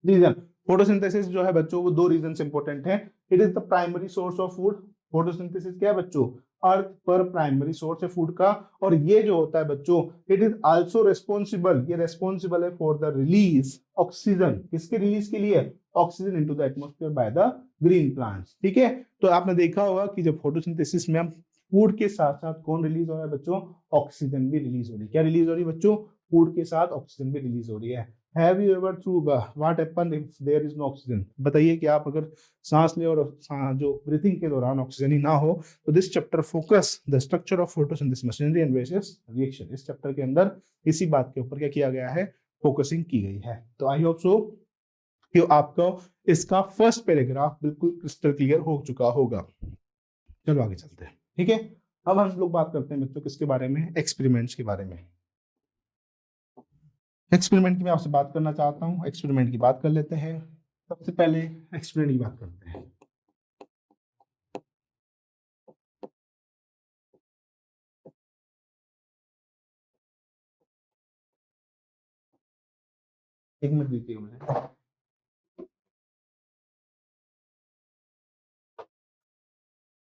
reason. Photosynthesis जो है बच्चों वो दो रीजन से इंपॉर्टेंट है। It is the primary source of food. Photosynthesis क्या है बच्चों? अर्थ पर प्राइमरी सोर्स है फूड का। और ये जो होता है बच्चों, इट इज आल्सो रेस्पॉन्सिबल, ये रेस्पॉन्सिबल है फॉर द रिलीज ऑक्सीजन। किसके रिलीज के लिए? Oxygen into the atmosphere bye the green plants. ठीक है, तो आपने देखा होगा कि जब फोटोसिंथेसिस में हम फूड के साथ साथ कौन रिलीज हो रहा है बच्चों? ऑक्सीजन भी रिलीज हो रही है। क्या रिलीज हो रही है बच्चों? फूड के साथ ऑक्सीजन भी रिलीज हो रही है। Have you ever through what happen if there is no oxygen? बताइए कि आप अगर सांस ले और जो ब्रीथिंग के दौरान ऑक्सीजन ही ना हो तो this chapter focus the structure of photosynthesis machinery and various reaction. इस चैप्टर के अंदर इसी बात के ऊपर क्या किया गया है? फोकसिंग की गई है। तो आई होप सो कि आपको इसका फर्स्ट पैराग्राफ बिल्कुल क्रिस्टल क्लियर हो चुका होगा। चलो आगे चलते हैं। ठीक है, अब हम लोग बात करते हैं बच्चों किसके बारे में? एक्सपेरिमेंट्स के बारे में। एक्सपेरिमेंट की मैं आपसे बात करना चाहता हूँ। एक्सपेरिमेंट की बात कर लेते हैं। सबसे पहले एक्सपेरिमेंट की बात करते हैं। एक मिनट दीजिए मुझे।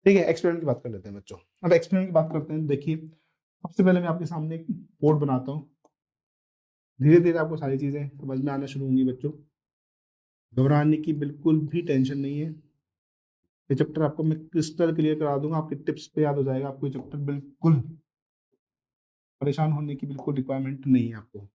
ठीक है, एक्सपेरिमेंट की बात कर लेते हैं बच्चों। अब एक्सपेरिमेंट की बात करते हैं। देखिए सबसे पहले मैं आपके सामने एक बोर्ड बनाता हूँ। धीरे धीरे आपको सारी चीजें समझ में आना शुरू होंगी बच्चों। घबराने की बिल्कुल भी टेंशन नहीं है। ये चैप्टर आपको मैं क्रिस्टल क्लियर करा दूंगा, आपके टिप्स पे याद हो जाएगा आपको ये चैप्टर। बिल्कुल परेशान होने की बिल्कुल रिक्वायरमेंट नहीं है आपको।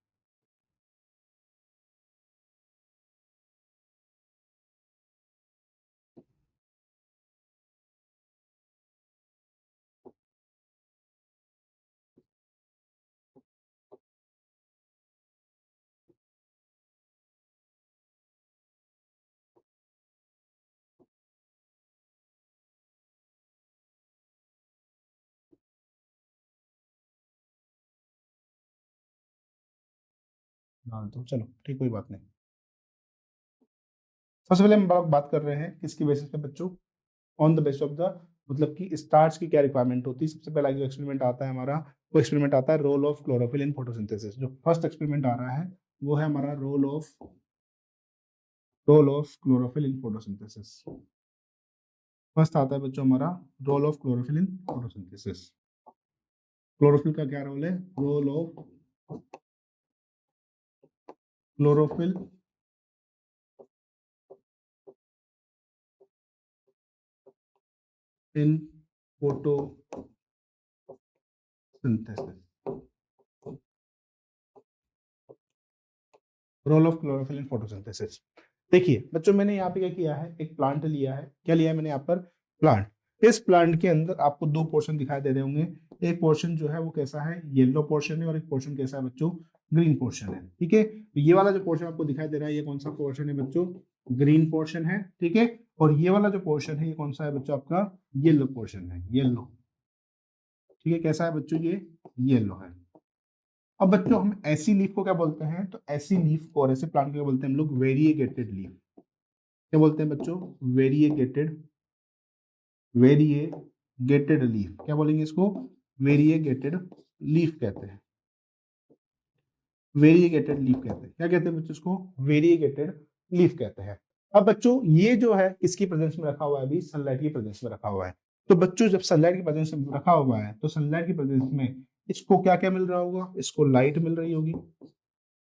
हाँ तो चलो ठीक, कोई बात नहीं। सबसे पहले हम बात कर रहे हैं किसकी बेसिस पे बच्चों? On the base of the, मतलब कि स्टार्च की क्या रिक्वायरमेंट होती है। सबसे पहला जो एक्सपेरिमेंट आता है हमारा, वो एक्सपेरिमेंट आता है role of chlorophyll in photosynthesis. जो फर्स्ट एक्सपेरिमेंट आ रहा है वो है हमारा role of chlorophyll in photosynthesis. First आता है बच्चों हमारा role of chlorophyll in photosynthesis. Chlorophyll का क्या रोल है? Role of chlorophyll in photosynthesis. Role of chlorophyll in photosynthesis. देखिए बच्चों मैंने यहाँ पे क्या किया है? एक प्लांट लिया है। क्या लिया है मैंने यहाँ पर? प्लांट। इस प्लांट के अंदर आपको दो पोर्शन दिखाई दे रहे होंगे। एक पोर्शन जो है वो कैसा है? येलो पोर्शन है। और एक पोर्शन कैसा है बच्चों? ग्रीन पोर्शन है। ठीक है, तो ये वाला जो पोर्शन आपको दिखाई दे रहा है ये कौन सा पोर्शन है बच्चों? ग्रीन पोर्शन है। ठीक है, और ये वाला जो पोर्शन है ये कौन सा है बच्चों? आपका येलो पोर्शन है। येलो। ठीक है, कैसा है बच्चों? ये येलो है। अब बच्चों हम ऐसी लीफ को क्या बोलते हैं, तो ऐसी लीफ को और ऐसे प्लांट को क्या बोलते हैं हम लोग, वेरिएगेटेड लीफ। क्या बोलते हैं बच्चों, वेरिएगेटेड, वेरिएगेटेड लीफ। क्या बोलेंगे इसको, वेरिएगेटेड लीफ कहते हैं, वेरिएगेटेड लीफ कहते हैं। क्या कहते हैं बच्चों इसको, वेरिएगेटेड लीफ कहते हैं। अब बच्चों ये जो है किसकी प्रेजेंस में रखा हुआ है, अभी सनलाइट की प्रेजेंस में रखा हुआ है। तो बच्चों जब सनलाइट की प्रेजेंस में रखा हुआ है तो सनलाइट की प्रेजेंस में इसको क्या क्या मिल रहा होगा, इसको लाइट मिल रही होगी,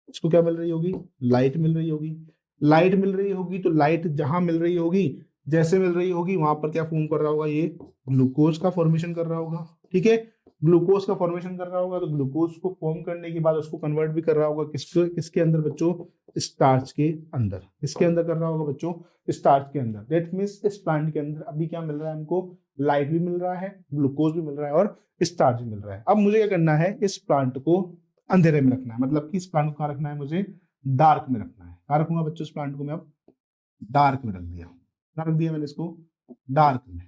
इसको क्या मिल रही होगी, लाइट मिल रही होगी। लाइट मिल रही होगी तो लाइट जहां मिल रही होगी, जैसे मिल रही होगी वहां पर क्या फॉर्म कर रहा होगा, ये ग्लूकोज का फॉर्मेशन कर रहा होगा। ठीक है, ग्लूकोज का फॉर्मेशन कर रहा होगा तो ग्लूकोज को फॉर्म करने के बाद उसको कन्वर्ट भी कर रहा होगा किसके किसके अंदर बच्चों, स्टार्च के अंदर। किसके अंदर कर रहा होगा बच्चों, स्टार्च के अंदर। दैट मीन्स इस प्लांट के अंदर अभी क्या मिल रहा है हमको, लाइट भी मिल रहा है, ग्लूकोज भी मिल रहा है और स्टार्च भी मिल रहा है। अब मुझे क्या करना है, इस प्लांट को अंधेरे में रखना है, मतलब कि इस प्लांट को कहाँ रखना है, मुझे डार्क में रखना है। कहाँ रखूंगा बच्चों, इस प्लांट को मैं अब डार्क में रख दिया। कहाँ रख दिया मैंने इसको, डार्क में,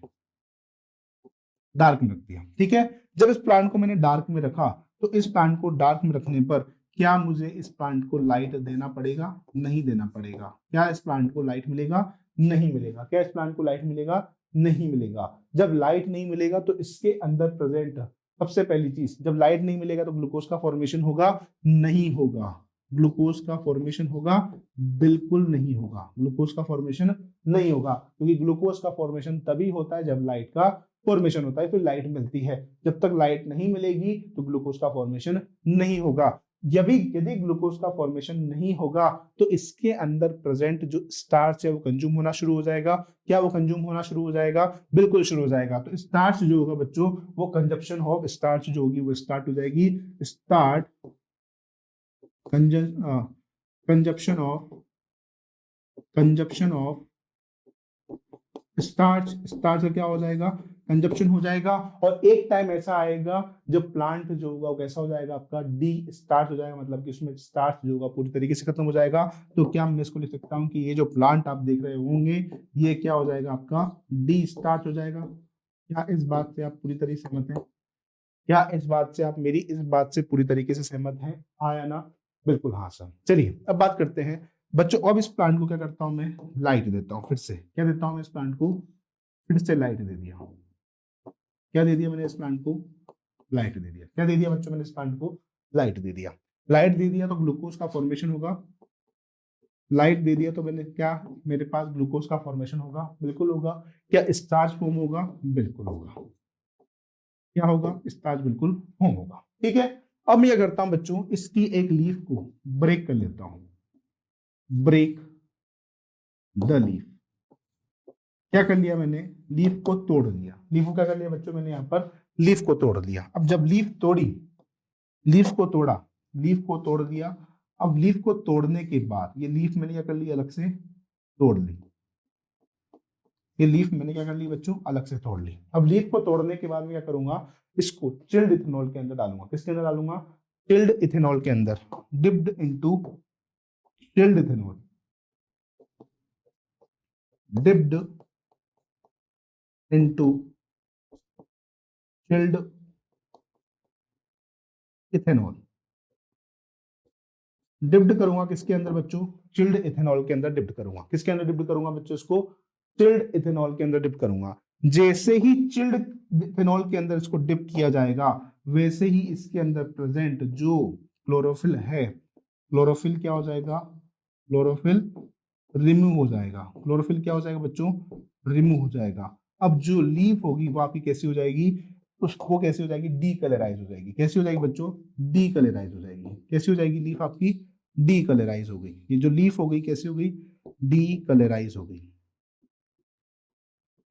डार्क में रख दिया। ठीक है, जब इस प्लांट को मैंने डार्क में रखा तो इस प्लांट को डार्क में रखने पर क्या मुझे इस प्लांट को लाइट देना पड़ेगा, नहीं देना पड़ेगा। क्या इस प्लांट को लाइट मिलेगा, नहीं मिलेगा। क्या इस प्लांट को लाइट मिलेगा, नहीं मिलेगा। जब लाइट नहीं मिलेगा तो इसके अंदर प्रेजेंट, सबसे पहली चीज, जब लाइट नहीं मिलेगा तो ग्लूकोज का फॉर्मेशन होगा, नहीं होगा। ग्लूकोज का फॉर्मेशन होगा, बिल्कुल नहीं होगा। ग्लूकोज का फॉर्मेशन नहीं होगा, क्योंकि ग्लूकोज का फॉर्मेशन तभी होता है जब लाइट का फॉर्मेशन होता है, फिर लाइट मिलती है। जब तक लाइट नहीं मिलेगी तो ग्लूकोज का फॉर्मेशन नहीं होगा। यदि ग्लूकोज का फॉर्मेशन नहीं होगा तो इसके अंदर प्रेजेंट जो स्टार्च है वो कंज्यूम होना शुरू हो जाएगा। क्या वो कंज्यूम होना शुरू हो जाएगा, बिल्कुल शुरू हो जाएगा। तो स्टार्च जो होगा बच्चों, वो कंजप्शन ऑफ स्टार्च जो होगी वो स्टार्ट हो जाएगी। Start consumption of starch, starch का क्या हो जाएगा, कंजप्शन हो जाएगा। और एक टाइम ऐसा आएगा जब प्लांट जो होगा वो कैसा हो जाएगा, आपका डी स्टार्च हो जाएगा, मतलब कि उसमें स्टार्च जो होगा पूरी तरीके से खत्म हो जाएगा। तो क्या मैं इसको लिख सकता हूँ कि ये जो प्लांट आप देख रहे होंगे ये क्या हो जाएगा, आपका डी स्टार्च हो जाएगा। क्या इस बात से आप पूरी तरीके से सहमत हैं, क्या इस बात से आप मेरी इस बात से पूरी तरीके से सहमत हैं, हाँ या ना, बिल्कुल हाँ सर। चलिए अब बात करते हैं बच्चों, अब इस प्लांट को क्या करता हूं मैं, लाइट देता हूं। फिर से क्या देता हूं मैं इस प्लांट को, फिर से लाइट दे दिया। क्या दे दिया मैंने इस प्लांट को, लाइट दे दिया। क्या दे दिया बच्चों मैंने इस प्लांट को, लाइट दे दिया। लाइट दे दिया तो ग्लूकोज का फॉर्मेशन होगा। लाइट दे दिया तो मैंने क्या, मेरे पास ग्लूकोज का फॉर्मेशन होगा, बिल्कुल होगा। क्या स्टार्च फॉर्म होगा, बिल्कुल होगा। क्या होगा, स्टार्च बिल्कुल फॉर्म होगा। ठीक है, अब मैं क्या करता हूं बच्चों, इसकी एक लीफ को ब्रेक कर लेता हूं, ब्रेक द लीफ। क्या कर लिया मैंने, लीफ को तोड़ दिया। लीफ को क्या कर लिया बच्चों, मैंने यहाँ पर लीफ को तोड़ दिया। अब जब लीफ तोड़ी, लीफ को तोड़ा, लीफ को तोड़ दिया। अब लीफ को तोड़ने के बाद ये लीफ मैंने क्या कर ली, अलग से तोड़ ली। ये लीफ मैंने क्या कर ली बच्चों, अलग से तोड़ ली। अब लीफ को तोड़ने के बाद मैं क्या करूंगा, इसको चिल्ड इथेनॉल के अंदर डालूंगा। किसके अंदर डालूंगा, चिल्ड इथेनॉल के अंदर, dipped into chilled ethanol, dipped into chilled ethanol. Dipped करूंगा किसके अंदर बच्चों, चिल्ड इथेनॉल के अंदर डिप्ड करूंगा। किसके अंदर डिप्ड करूंगा बच्चों, इसको चिल्ड इथेनॉल के अंदर डिप करूंगा। जैसे ही चिल्ड इथेनॉल के अंदर इसको डिप किया जाएगा वैसे ही इसके अंदर प्रेजेंट जो क्लोरोफिल है, क्लोरोफिल क्या हो जाएगा, क्लोरोफिल रिमूव हो जाएगा। क्लोरोफिल क्या हो जाएगा बच्चों, रिमूव हो जाएगा। अब जो लीफ होगी वो आपकी कैसी हो जाएगी, उसको कैसी हो जाएगी, डी कलराइज हो जाएगी। कैसी हो जाएगी बच्चों, डी कलराइज हो जाएगी। कैसी हो जाएगी लीफ आपकी, डी कलराइज हो गई। ये जो लीफ हो गई कैसी हो गई, डी कलराइज हो गई,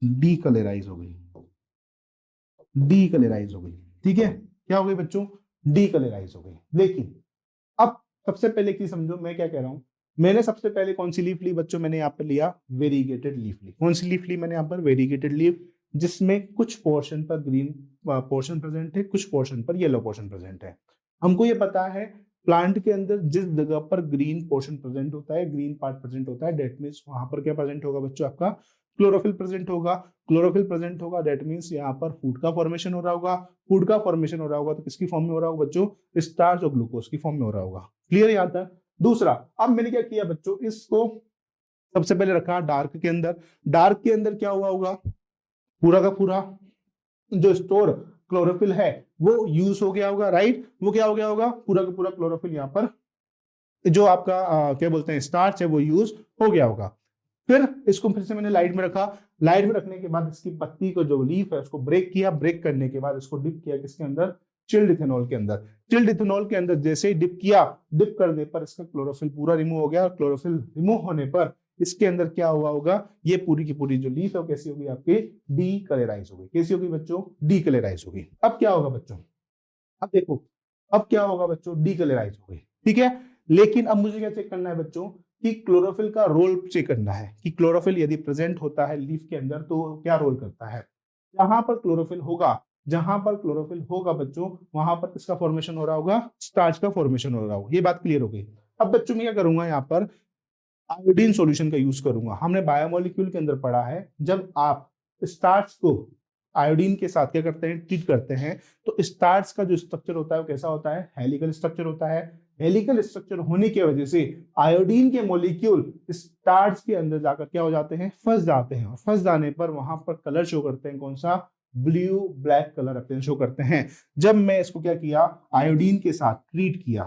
डी कलराइज हो गई, डी कलराइज हो गई। ठीक है, क्या हो गई बच्चों, डी कलराइज हो गई। लेकिन अब सबसे पहले की समझो मैं क्या कह रहा हूं, मैंने सबसे पहले कौन सी लीफ ली बच्चों, मैंने यहाँ पर लिया वेरीगेटेड लीफ ली। कौन सी लीफ ली मैंने यहाँ पर, वेरीगेटेड लीफ, जिसमें कुछ पोर्शन पर ग्रीन पोर्शन प्रेजेंट है, कुछ पोर्शन पर येलो पोर्शन प्रेजेंट है। हमको ये पता है प्लांट के अंदर जिस जगह पर ग्रीन पोर्शन प्रेजेंट होता है, ग्रीन पार्ट प्रेजेंट होता है, डेट मीन्स वहां पर क्या प्रेजेंट होगा बच्चों, आपका क्लोरोफिल प्रेजेंट होगा, क्लोरोफिल प्रेजेंट होगा, दैट मींस यहाँ पर फूड का फॉर्मेशन हो रहा होगा, फूड का फॉर्मेशन हो रहा होगा तो किसकी फॉर्म में हो रहा होगा बच्चों, स्टार्च और ग्लूकोज की फॉर्म में हो रहा होगा। क्लियर यहाँ तक। दूसरा, अब मैंने क्या किया बच्चों, इसको सबसे पहले रखा डार्क के अंदर। डार्क के अंदर क्या हुआ होगा, पूरा का पूरा जो स्टोर क्लोरोफिल है वो यूज हो गया होगा, राइट। वो क्या हो गया होगा, पूरा का पूरा क्लोरोफिल यहाँ पर जो आपका क्या बोलते हैं स्टार्च है वो यूज हो गया होगा। फिर इसको फिर से मैंने लाइट में रखा। लाइट में रखने के बाद इसकी पत्ती को जो लीफ है उसको ब्रेक किया। ब्रेक करने के बाद इसको डिप किया किसके अंदर, चिल्ड इथेनॉल के अंदर। चिल्ड इथेनॉल के अंदर जैसे ही डिप किया, डिप करने पर इसका क्लोरोफिल पूरा रिमूव हो गया। और क्लोरोफिल रिमूव होने पर इसके अंदर क्या हुआ होगा, ये पूरी की पूरी जो लीफ है वो कैसी होगी आपकी, डीकलराइज होगी। कैसी होगी बच्चों, डीकलराइज होगी। अब क्या होगा बच्चों, अब देखो अब क्या होगा बच्चों, डीकलराइज हो गई, ठीक है। लेकिन अब मुझे क्या चेक करना है बच्चों, कि क्लोरोफिल का रोल चेक करना है कि क्लोरोफिल यदि प्रेजेंट होता है लीफ के अंदर तो क्या रोल करता है। जहां पर क्लोरोफिल होगा, जहां पर क्लोरोफिल होगा बच्चों, वहां पर किसका फॉर्मेशन हो रहा होगा, स्टार्च का फॉर्मेशन हो रहा होगा। ये बात क्लियर हो गई। अब बच्चों मैं क्या करूंगा, यहाँ पर आयोडीन सॉल्यूशन का यूज करूंगा। हमने बायोमोलिक्यूल के अंदर पढ़ा है, जब आप स्टार्च को आयोडीन के साथ क्या करते हैं, ट्रीट करते हैं, तो स्टार्च का जो स्ट्रक्चर होता है वो कैसा होता है, हेलिकल स्ट्रक्चर होता है। हेलिकल स्ट्रक्चर होने की वजह से आयोडीन के मॉलिक्यूल स्टार्च के अंदर जाकर क्या हो जाते हैं, फंस जाते हैं। और फंस जाने पर वहां पर कलर शो करते हैं, कौन सा, ब्लू ब्लैक कलर अपने शो करते हैं। जब मैं इसको क्या किया, आयोडीन के साथ ट्रीट किया,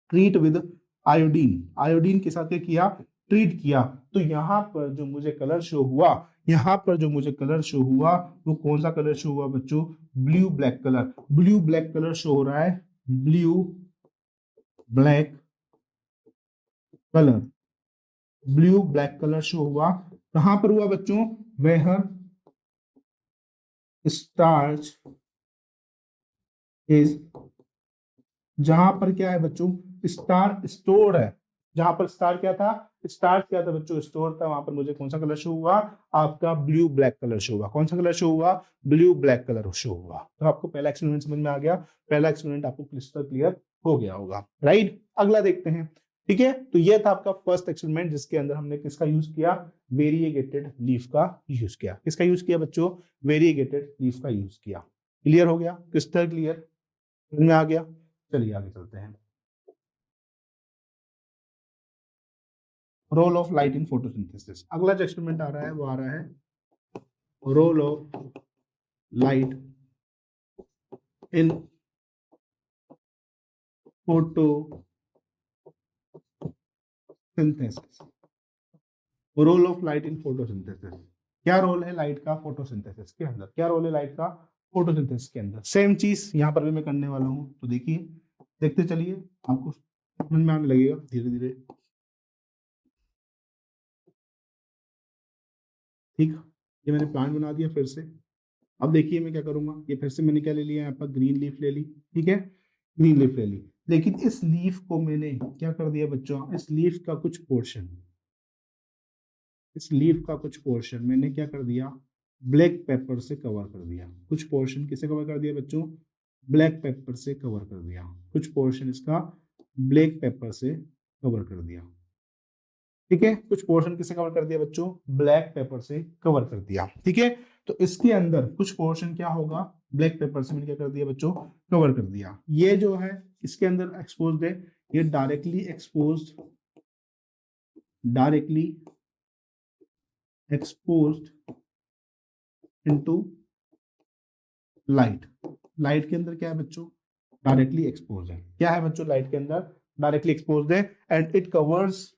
ट्रीट विद आयोडीन, आयोडीन के साथ क्या किया, ट्रीट किया, तो यहाँ पर जो मुझे कलर शो हुआ, यहाँ पर जो मुझे कलर शो हुआ वो कौन सा कलर शो हुआ बच्चों, blue black colour. Blue black colour show हो रहा है, blue black colour, blue black colour show हुआ। कहां पर हुआ बच्चों, वेयर स्टार्च इज, जहां पर क्या है बच्चों, स्टार स्टोर है। जहां पर स्टार क्या था, स्टार क्या था बच्चों, स्टोर था। वहां पर मुझे कौन सा कलर शो हुआ, आपका ब्लू ब्लैक कलर शो हुआ। कौन सा कलर शो हुआ, ब्लू ब्लैक कलर शो हुआ। तो आपको पहला एक्सपेरिमेंट समझ में आ गया, पहला एक्सपेरिमेंट आपको क्लिस्टर क्लियर हो गया होगा, राइट। अगला देखते हैं, ठीक है। तो ये था आपका फर्स्ट एक्सपेरिमेंट जिसके अंदर हमने किसका यूज किया, वेरिएगेटेड लीफ का यूज किया। किसका यूज किया बच्चों, वेरिएगेटेड लीफ का यूज किया। क्लियर हो गया, क्रिस्टल क्लियर, समझ में आ गया। चलिए आगे चलते हैं। Role of light in photosynthesis. अगला जो एक्सपेरिमेंट आ रहा है वो आ रहा है role of light in photosynthesis. Role of light in photosynthesis, क्या रोल है लाइट का फोटोसिंथेसिस के अंदर, क्या रोल है लाइट का फोटोसिंथेसिस के अंदर। सेम चीज यहाँ पर भी मैं करने वाला हूँ, तो देखिए, देखते चलिए, आपको समझ में आने लगेगा धीरे धीरे, ठीक। ये मैंने प्लान बना दिया फिर से। अब देखिए मैं क्या करूंगा, ये फिर से मैंने क्या ले लिया, यहाँ पर ग्रीन लीफ ले ली, ठीक है, ग्रीन लीफ ले ली। लेकिन इस लीफ को मैंने क्या कर दिया बच्चों, इस लीफ का कुछ पोर्शन, इस लीफ का कुछ पोर्शन मैंने क्या कर दिया, ब्लैक पेपर से कवर कर दिया। कुछ पोर्शन किसे कवर कर दिया बच्चों, ब्लैक पेपर से कवर कर दिया। कुछ पोर्शन इसका ब्लैक पेपर से कवर कर दिया, ठीक है। कुछ पोर्शन किसे कवर कर दिया बच्चों, ब्लैक पेपर से कवर कर दिया, ठीक है। तो इसके अंदर कुछ पोर्शन क्या होगा, ब्लैक पेपर से मैंने क्या कर दिया बच्चों, कवर कर दिया। ये जो है इसके अंदर एक्सपोज्ड है, ये directly exposed, directly exposed into light. Light के अंदर क्या है बच्चों, डायरेक्टली एक्सपोज है। क्या है बच्चों, लाइट के अंदर डायरेक्टली एक्सपोज्ड है, and it covers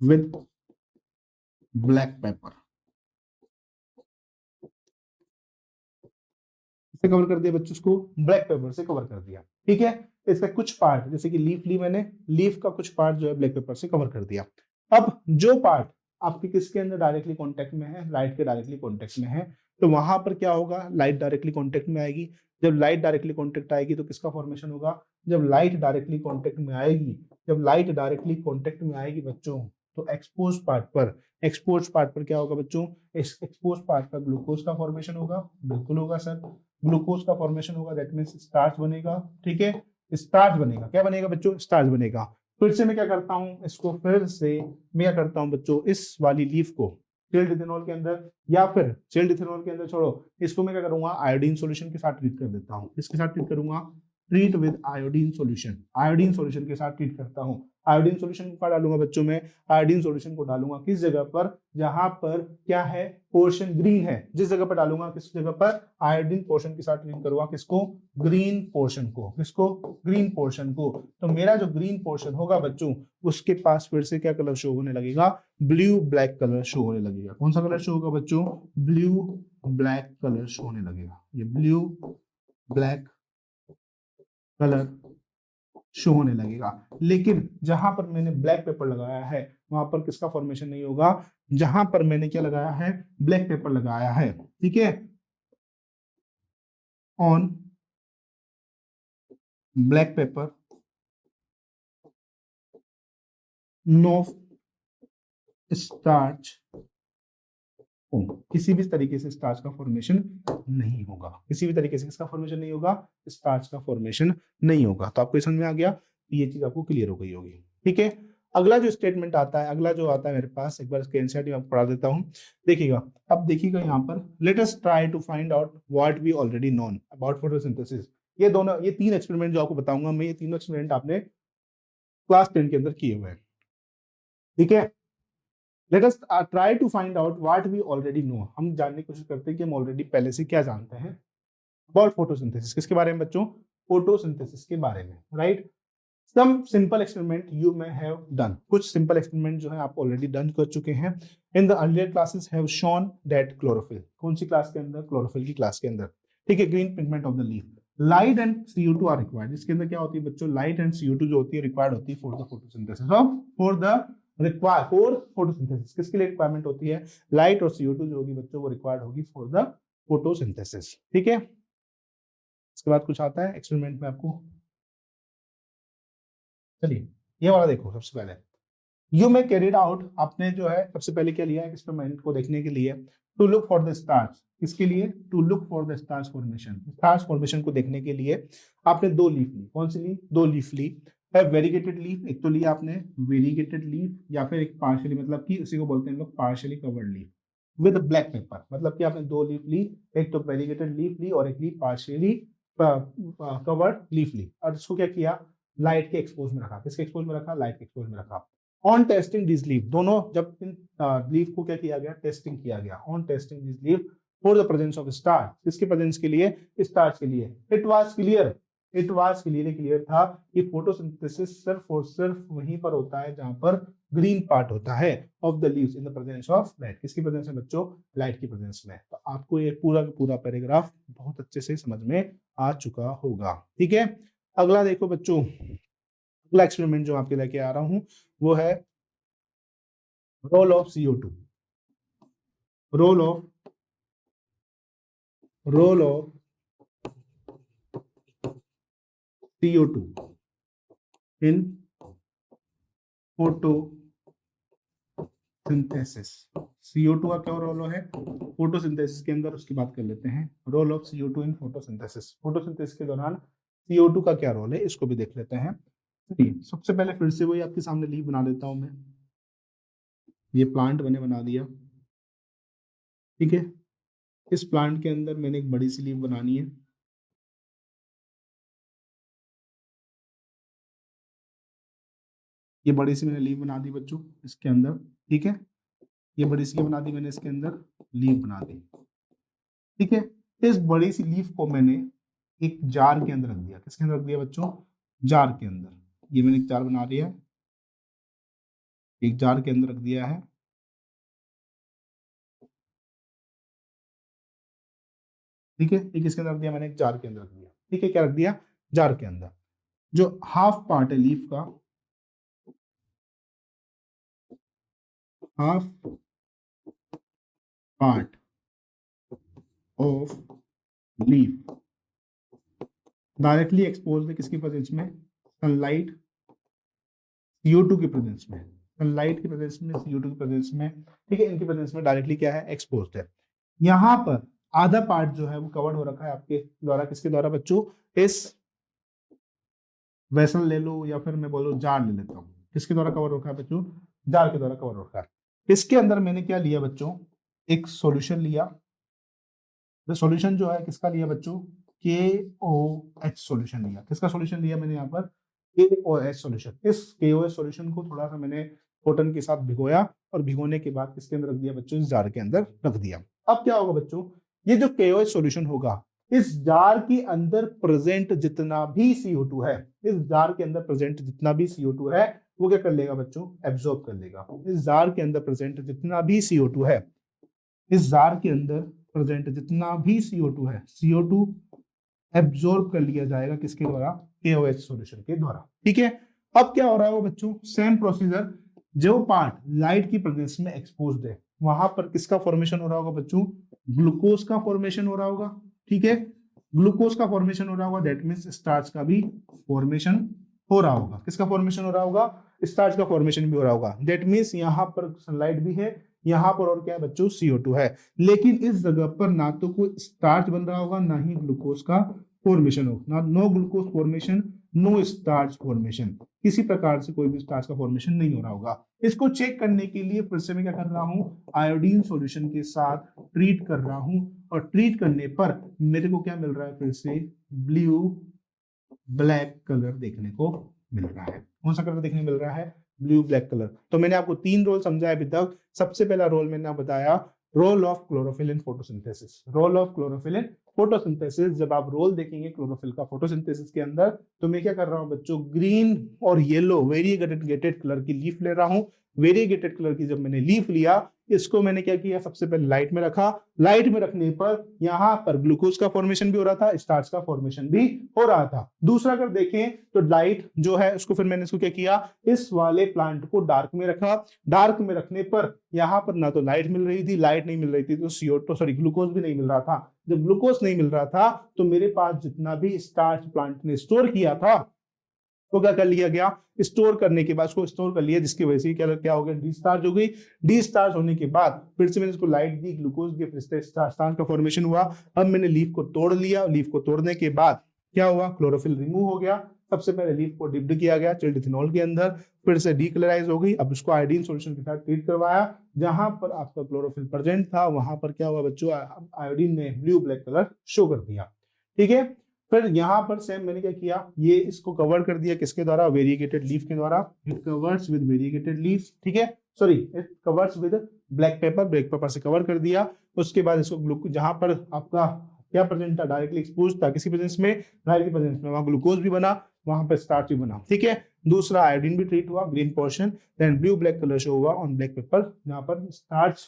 with black paper. से कवर कर दिया बच्चों, उसको ब्लैक पेपर से कवर कर दिया, ठीक है। इसका कुछ पार्ट, जैसे कि लीफ ली मैंने, लीफ का कुछ पार्ट जो है ब्लैक पेपर से कवर कर दिया। अब जो पार्ट आपके किसके अंदर डायरेक्टली कांटेक्ट में है, लाइट के डायरेक्टली कांटेक्ट में है, तो वहां पर क्या होगा, लाइट डायरेक्टली कांटेक्ट में आएगी। जब लाइट डायरेक्टली कांटेक्ट आएगी तो किसका फॉर्मेशन होगा, जब लाइट डायरेक्टली कांटेक्ट में आएगी, जब लाइट डायरेक्टली कांटेक्ट में आएगी बच्चों, तो एक्सपोज पार्ट पर, एक्सपोज पार्ट पर क्या होगा बच्चों, इस एक्सपोज पार्ट पर ग्लूकोज का फॉर्मेशन होगा, बिल्कुल होगा सर, ग्लूकोज का फॉर्मेशन होगा, दैट मींस स्टार्च बनेगा, ठीक है। स्टार्च बनेगा। क्या बनेगा बच्चों? स्टार्च बनेगा। फिर से मैं क्या करता हूँ, इसको फिर से मैं क्या करता हूँ बच्चों, इस वाली लीफ को चिल्ड इथेनॉल के अंदर, या फिर चिल्ड इथेनॉल के अंदर छोड़ो, इसको मैं क्या करूंगा, आयोडीन सॉल्यूशन के साथ ट्रीट कर देता हूँ। इसके साथ ट्रीट करूंगा, treat with iodine solution. Iodine solution के साथ ट्रीट करता हूँ। आयोडीन सॉल्यूशन को डालूंगा बच्चों में, आयोडीन सॉल्यूशन को डालूंगा किस जगह पर, जहां पर क्या है, पोर्शन ग्रीन है, जिस जगह पर डालूंगा, किस जगह पर, आयोडीन पोर्शन के साथ ट्रीट करूंगा, किसको, ग्रीन पोर्शन को। किसको? ग्रीन पोर्शन को। तो मेरा जो ग्रीन पोर्शन होगा बच्चों, उसके पास फिर से क्या कलर शो होने लगेगा, ब्लू ब्लैक कलर शो होने लगेगा। कौन सा कलर शो होगा बच्चों? ब्लू ब्लैक कलर शो होने लगेगा। ये ब्लू ब्लैक कलर शो होने लगेगा। लेकिन जहां पर मैंने ब्लैक पेपर लगाया है, वहां पर किसका फॉर्मेशन नहीं होगा, जहां पर मैंने क्या लगाया है, ब्लैक पेपर लगाया है। ठीक है, on black paper no starch, किसी भी तरीके से स्टार्च का फॉर्मेशन नहीं होगा। किसी भी तरीके से इसका फॉर्मेशन नहीं होगा, स्टार्च का फॉर्मेशन नहीं होगा। तो आपको समझ में आ गया, ये चीज आपको क्लियर हो गई होगी। ठीक है, अगला जो स्टेटमेंट आता है, अगला जो आता है मेरे पास, एक बार इसके एनसीईआरटी में आपको पढ़ा देता हूँ। देखिएगा, अब देखिएगा यहाँ पर, let us try to find out what we already known about photosynthesis. ये दोनों, ये 3 एक्सपेरिमेंट जो आपको बताऊंगा मैं, ये तीनों एक्सपेरिमेंट आपने क्लास 10 के अंदर किए हुए हैं। ठीक है, let us try to find out what we already know. हम जानने की कोशिश करते हैं कि हम ऑलरेडी पहले से क्या जानते हैं अबाउट फोटोसिंथेसिस। किसके बारे में बच्चों? फोटोसिंथेसिस के बारे में, right. Some simple experiment you may have done. कुछ सिंपल एक्सपेरिमेंट जो है आप ऑलरेडी डन कर चुके हैं। In the earlier classes have shown that chlorophyll, कौन सी क्लास के अंदर? क्लोरोफिल की क्लास के अंदर। ठीक है, green pigment of the leaf, light and CO2 are required. इसके अंदर क्या होती है बच्चों? लाइट एंड CO2 जो होती है रिक्वायर्ड होती है for the photosynthesis of, for photosynthesis. किसके लिए रिक्वायरमेंट होती है? लाइट और CO2 जो होगी बच्चों, वो रिक्वायर्ड होगी फॉर द फोटोसिंथेसिस। ठीक है, इसके बाद कुछ आता है एक्सपेरिमेंट में आपको, चलिए ये वाला देखो। सबसे पहले यू मे कैरिड आउट, आपने जो है सबसे पहले क्या लिया है एक्सपेरिमेंट को देखने के लिए, to look for the starch. किसके लिए? To look for the starch formation. Starch formation को देखने के लिए आपने 2 लीफ ली। कौन सी ली? 2 लीफ ली है। वेरीगेटेड लीफ एक तो लिया आपने, वेरीगेटेड लीफ, या फिर एक पार्शियली, मतलब कि उसी को बोलते हैं लोग partially covered leaf with black paper. मतलब कि आपने 2 लीफ ली, एक तो वेरीगेटेड लीफ ली और एक लीफ पार्शियली कवर्ड लीफ ली, और इसको क्या किया, लाइट के एक्सपोज में रखा। किसके एक्सपोज में रखा? लाइट के एक्सपोज में रखा। ऑन टेस्टिंग दिस लीफ, दोनों जब इन लीफ को क्या किया गया, टेस्टिंग किया गया। On testing this leaf for the presence of starch, किसके प्रेजेंस के लिए? स्टार्च के लिए। It was clear, it was clearly clear था कि फोटोसिंथेसिस सिर्फ और सिर्फ वहीं पर होता है जहां पर ग्रीन पार्ट होता है of the leaves in the presence of light. किसकी प्रेजेंस में बच्चों? लाइट की प्रेजेंस में। तो आपको ये पूरा का पूरा पैराग्राफ बहुत अच्छे से समझ में आ चुका होगा। ठीक है, अगला देखो बच्चों, अगला एक्सपेरिमेंट जो आपके लेके आ रहा हूं वो है role of CO2। Role of CO2 in photosynthesis. CO2 का क्या रोल है फोटोसिंथेसिस के अंदर, उसकी बात कर लेते हैं। Role of CO2 in photosynthesis, photosynthesis के दौरान CO2 का क्या रोल है, इसको भी देख लेते हैं। सबसे पहले फिर से वही आपके सामने लीफ बना देता हूं मैं। ये प्लांट मैंने बना दिया। ठीक है, इस प्लांट के अंदर मैंने एक बड़ी सी लीफ बनानी है। ये बड़ी सी मैंने लीफ बना दी बच्चों इसके अंदर। ठीक है, ये बड़ी सी बना दी मैंने, इसके अंदर लीफ बना दी। ठीक है, इस बड़ी सी लीफ को मैंने एक जार के अंदर रख दिया। किसके अंदर रख दिया बच्चों? जार के अंदर। ये मैंने एक जार बना दिया है, एक जार के अंदर रख दिया है। ठीक है, एक इसके अंदर रख दिया मैंने, एक जार के अंदर रख दिया। ठीक है, क्या रख दिया? जार के अंदर। जो हाफ पार्ट है लीफ का, half part of leaf directly expose है किसकी प्रेजेंस में? सनलाइट CO2 की प्रेजेंस में। सनलाइट की प्रेजेंस में, CO2 की प्रेजेंस में। ठीक है, इनकी प्रेजेंस में डायरेक्टली क्या है? एक्सपोज्ड है। यहाँ पर आधा पार्ट जो है वो कवर्ड हो रखा है आपके द्वारा। किसके द्वारा बच्चों? इस वेसल ले लो या फिर मैं बोलूँ जार ले लेता हूँ। किसके द्वारा कवर हो रखा है बच्चों? जार के द्वारा कवर हो रखा है। इसके अंदर मैंने क्या लिया बच्चों? एक सॉल्यूशन लिया। तो सॉल्यूशन जो है किसका लिया बच्चों? KOH सॉल्यूशन लिया। किसका सॉल्यूशन लिया मैंने यहाँ पर? KOH solution. इस KOH सॉल्यूशन को थोड़ा सा मैंने कॉटन के साथ भिगोया और भिगोने के बाद किसके अंदर रख दिया बच्चों? इस जार के अंदर रख दिया। अब क्या होगा बच्चों? ये जो KOH सॉल्यूशन होगा, इस जार के अंदर प्रेजेंट जितना भी CO2 है, इस जार के अंदर प्रेजेंट जितना भी CO2 है, वो क्या कर लेगा बच्चों? एब्जॉर्ब कर लेगा। इस जार के अंदर प्रेजेंट जितना भी CO2 है, इस जार के अंदर प्रेजेंट जितना भी CO2 है, CO2 एब्जॉर्ब कर लिया जाएगा किसके द्वारा? KOH सॉल्यूशन के द्वारा। ठीक है। अब क्या हो रहा है बच्चों? Same procedure. जो पार्ट लाइट की प्रेजेंस में एक्सपोज्ड है, वहां पर किसका फॉर्मेशन हो रहा होगा बच्चों? ग्लूकोज का फॉर्मेशन हो रहा होगा। ठीक है, ग्लूकोज का फॉर्मेशन हो रहा होगा, दैट मीन्स स्टार्च का भी फॉर्मेशन हो रहा होगा। किसका फॉर्मेशन हो रहा होगा? स्टार्च का फॉर्मेशन भी हो रहा होगा। दैट मीन्स यहाँ पर सनलाइट भी है, यहाँ पर और क्या है बच्चों? CO2 है। लेकिन इस जगह पर ना तो कोई स्टार्च बन रहा होगा, ना ही ग्लूकोज का फॉर्मेशन हो, ना no glucose formation, no starch formation. किसी प्रकार से कोई भी स्टार्च का फॉर्मेशन नहीं हो रहा होगा। इसको चेक करने के लिए फिर से मैं क्या कर रहा हूँ? आयोडीन सॉल्यूशन के साथ ट्रीट कर रहा हूँ, और ट्रीट करने पर मेरे को क्या मिल रहा है? फिर से ब्लू ब्लैक कलर देखने को मिल रहा है। कौन सा कलर देखने मिल रहा है? Blue black colour. तो मैंने आपको 3 रोल समझाया अभी तक। सबसे पहला रोल मैंने आपको बताया, role of chlorophyll in photosynthesis. Role of chlorophyll in photosynthesis. जब आप रोल देखेंगे क्लोरोफिल का फोटोसिंथेसिस के अंदर, तो मैं क्या कर रहा हूं बच्चों? ग्रीन और येलो वेरिएगेटेड कलर की लीफ ले रहा हूं। वेरिएगेटेड कलर की जब मैंने लीफ लिया, इसको मैंने क्या किया? सबसे पहले लाइट में रखा। लाइट में रखने पर यहां पर ग्लूकोज का फॉर्मेशन भी हो रहा था, स्टार्च का फॉर्मेशन भी हो रहा था। दूसरा अगर देखें तो लाइट जो है उसको फिर मैंने इसको क्या किया? इस वाले प्लांट को डार्क में रखा। डार्क में रखने पर यहां पर ना तो लाइट मिल रही थी, लाइट नहीं मिल रही थी, तो CO2 सॉरी ग्लूकोज भी नहीं मिल रहा था। जब ग्लूकोज नहीं मिल रहा था तो मेरे पास जितना भी स्टार्च प्लांट ने स्टोर किया था, तो क्या कर लिया गया? स्टोर करने के बाद उसको स्टोर कर लिया, जिसकी वजह से क्या हो गया? डिस्चार्ज हो गई। डिस्चार्ज होने के बाद फिर से मैंने इसको लाइट दी, ग्लूकोज दी, फिर से स्टार्च का फॉर्मेशन हुआ। अब मैंने लीफ को तोड़ लिया। लीफ को तोड़ने के बाद क्या हुआ? क्लोरोफिल रिमूव हो गया। सबसे पहले लीफ को डिप्ड किया गया चिल्ड इथेनॉल के अंदर, फिर से डीकलराइज हो गई। अब उसको आयोडीन सॉल्यूशन के साथ ट्रीट करवाया। जहां पर आपका क्लोरोफिल प्रेजेंट था, वहां पर क्या हुआ बच्चों? आयोडीन ने ब्लू ब्लैक कलर शो कर दिया। ठीक है। फिर यहां पर सेम मैंने क्या किया? ये इसको कवर कर दिया किसके द्वारा? वेरिएगेटेड लीफ के द्वारा। It covers with variegated leaf. ठीक है, sorry, it covers with black paper. Black paper से कवर कर दिया। उसके बाद इसको ग्लूकोज, जहां पर आपका क्या प्रेजेंट था? डायरेक्टली एक्सपोज था किसी प्रेजेंस में, डायरेक्टली प्रेजेंस में, वहां ग्लूकोज भी बना, वहां पर स्टार्च भी बना। ठीक है। दूसरा आयोडीन भी ट्रीट हुआ, green portion, then blue black colour show हुआ ऑन ब्लैक पेपर, जहां पर स्टार्च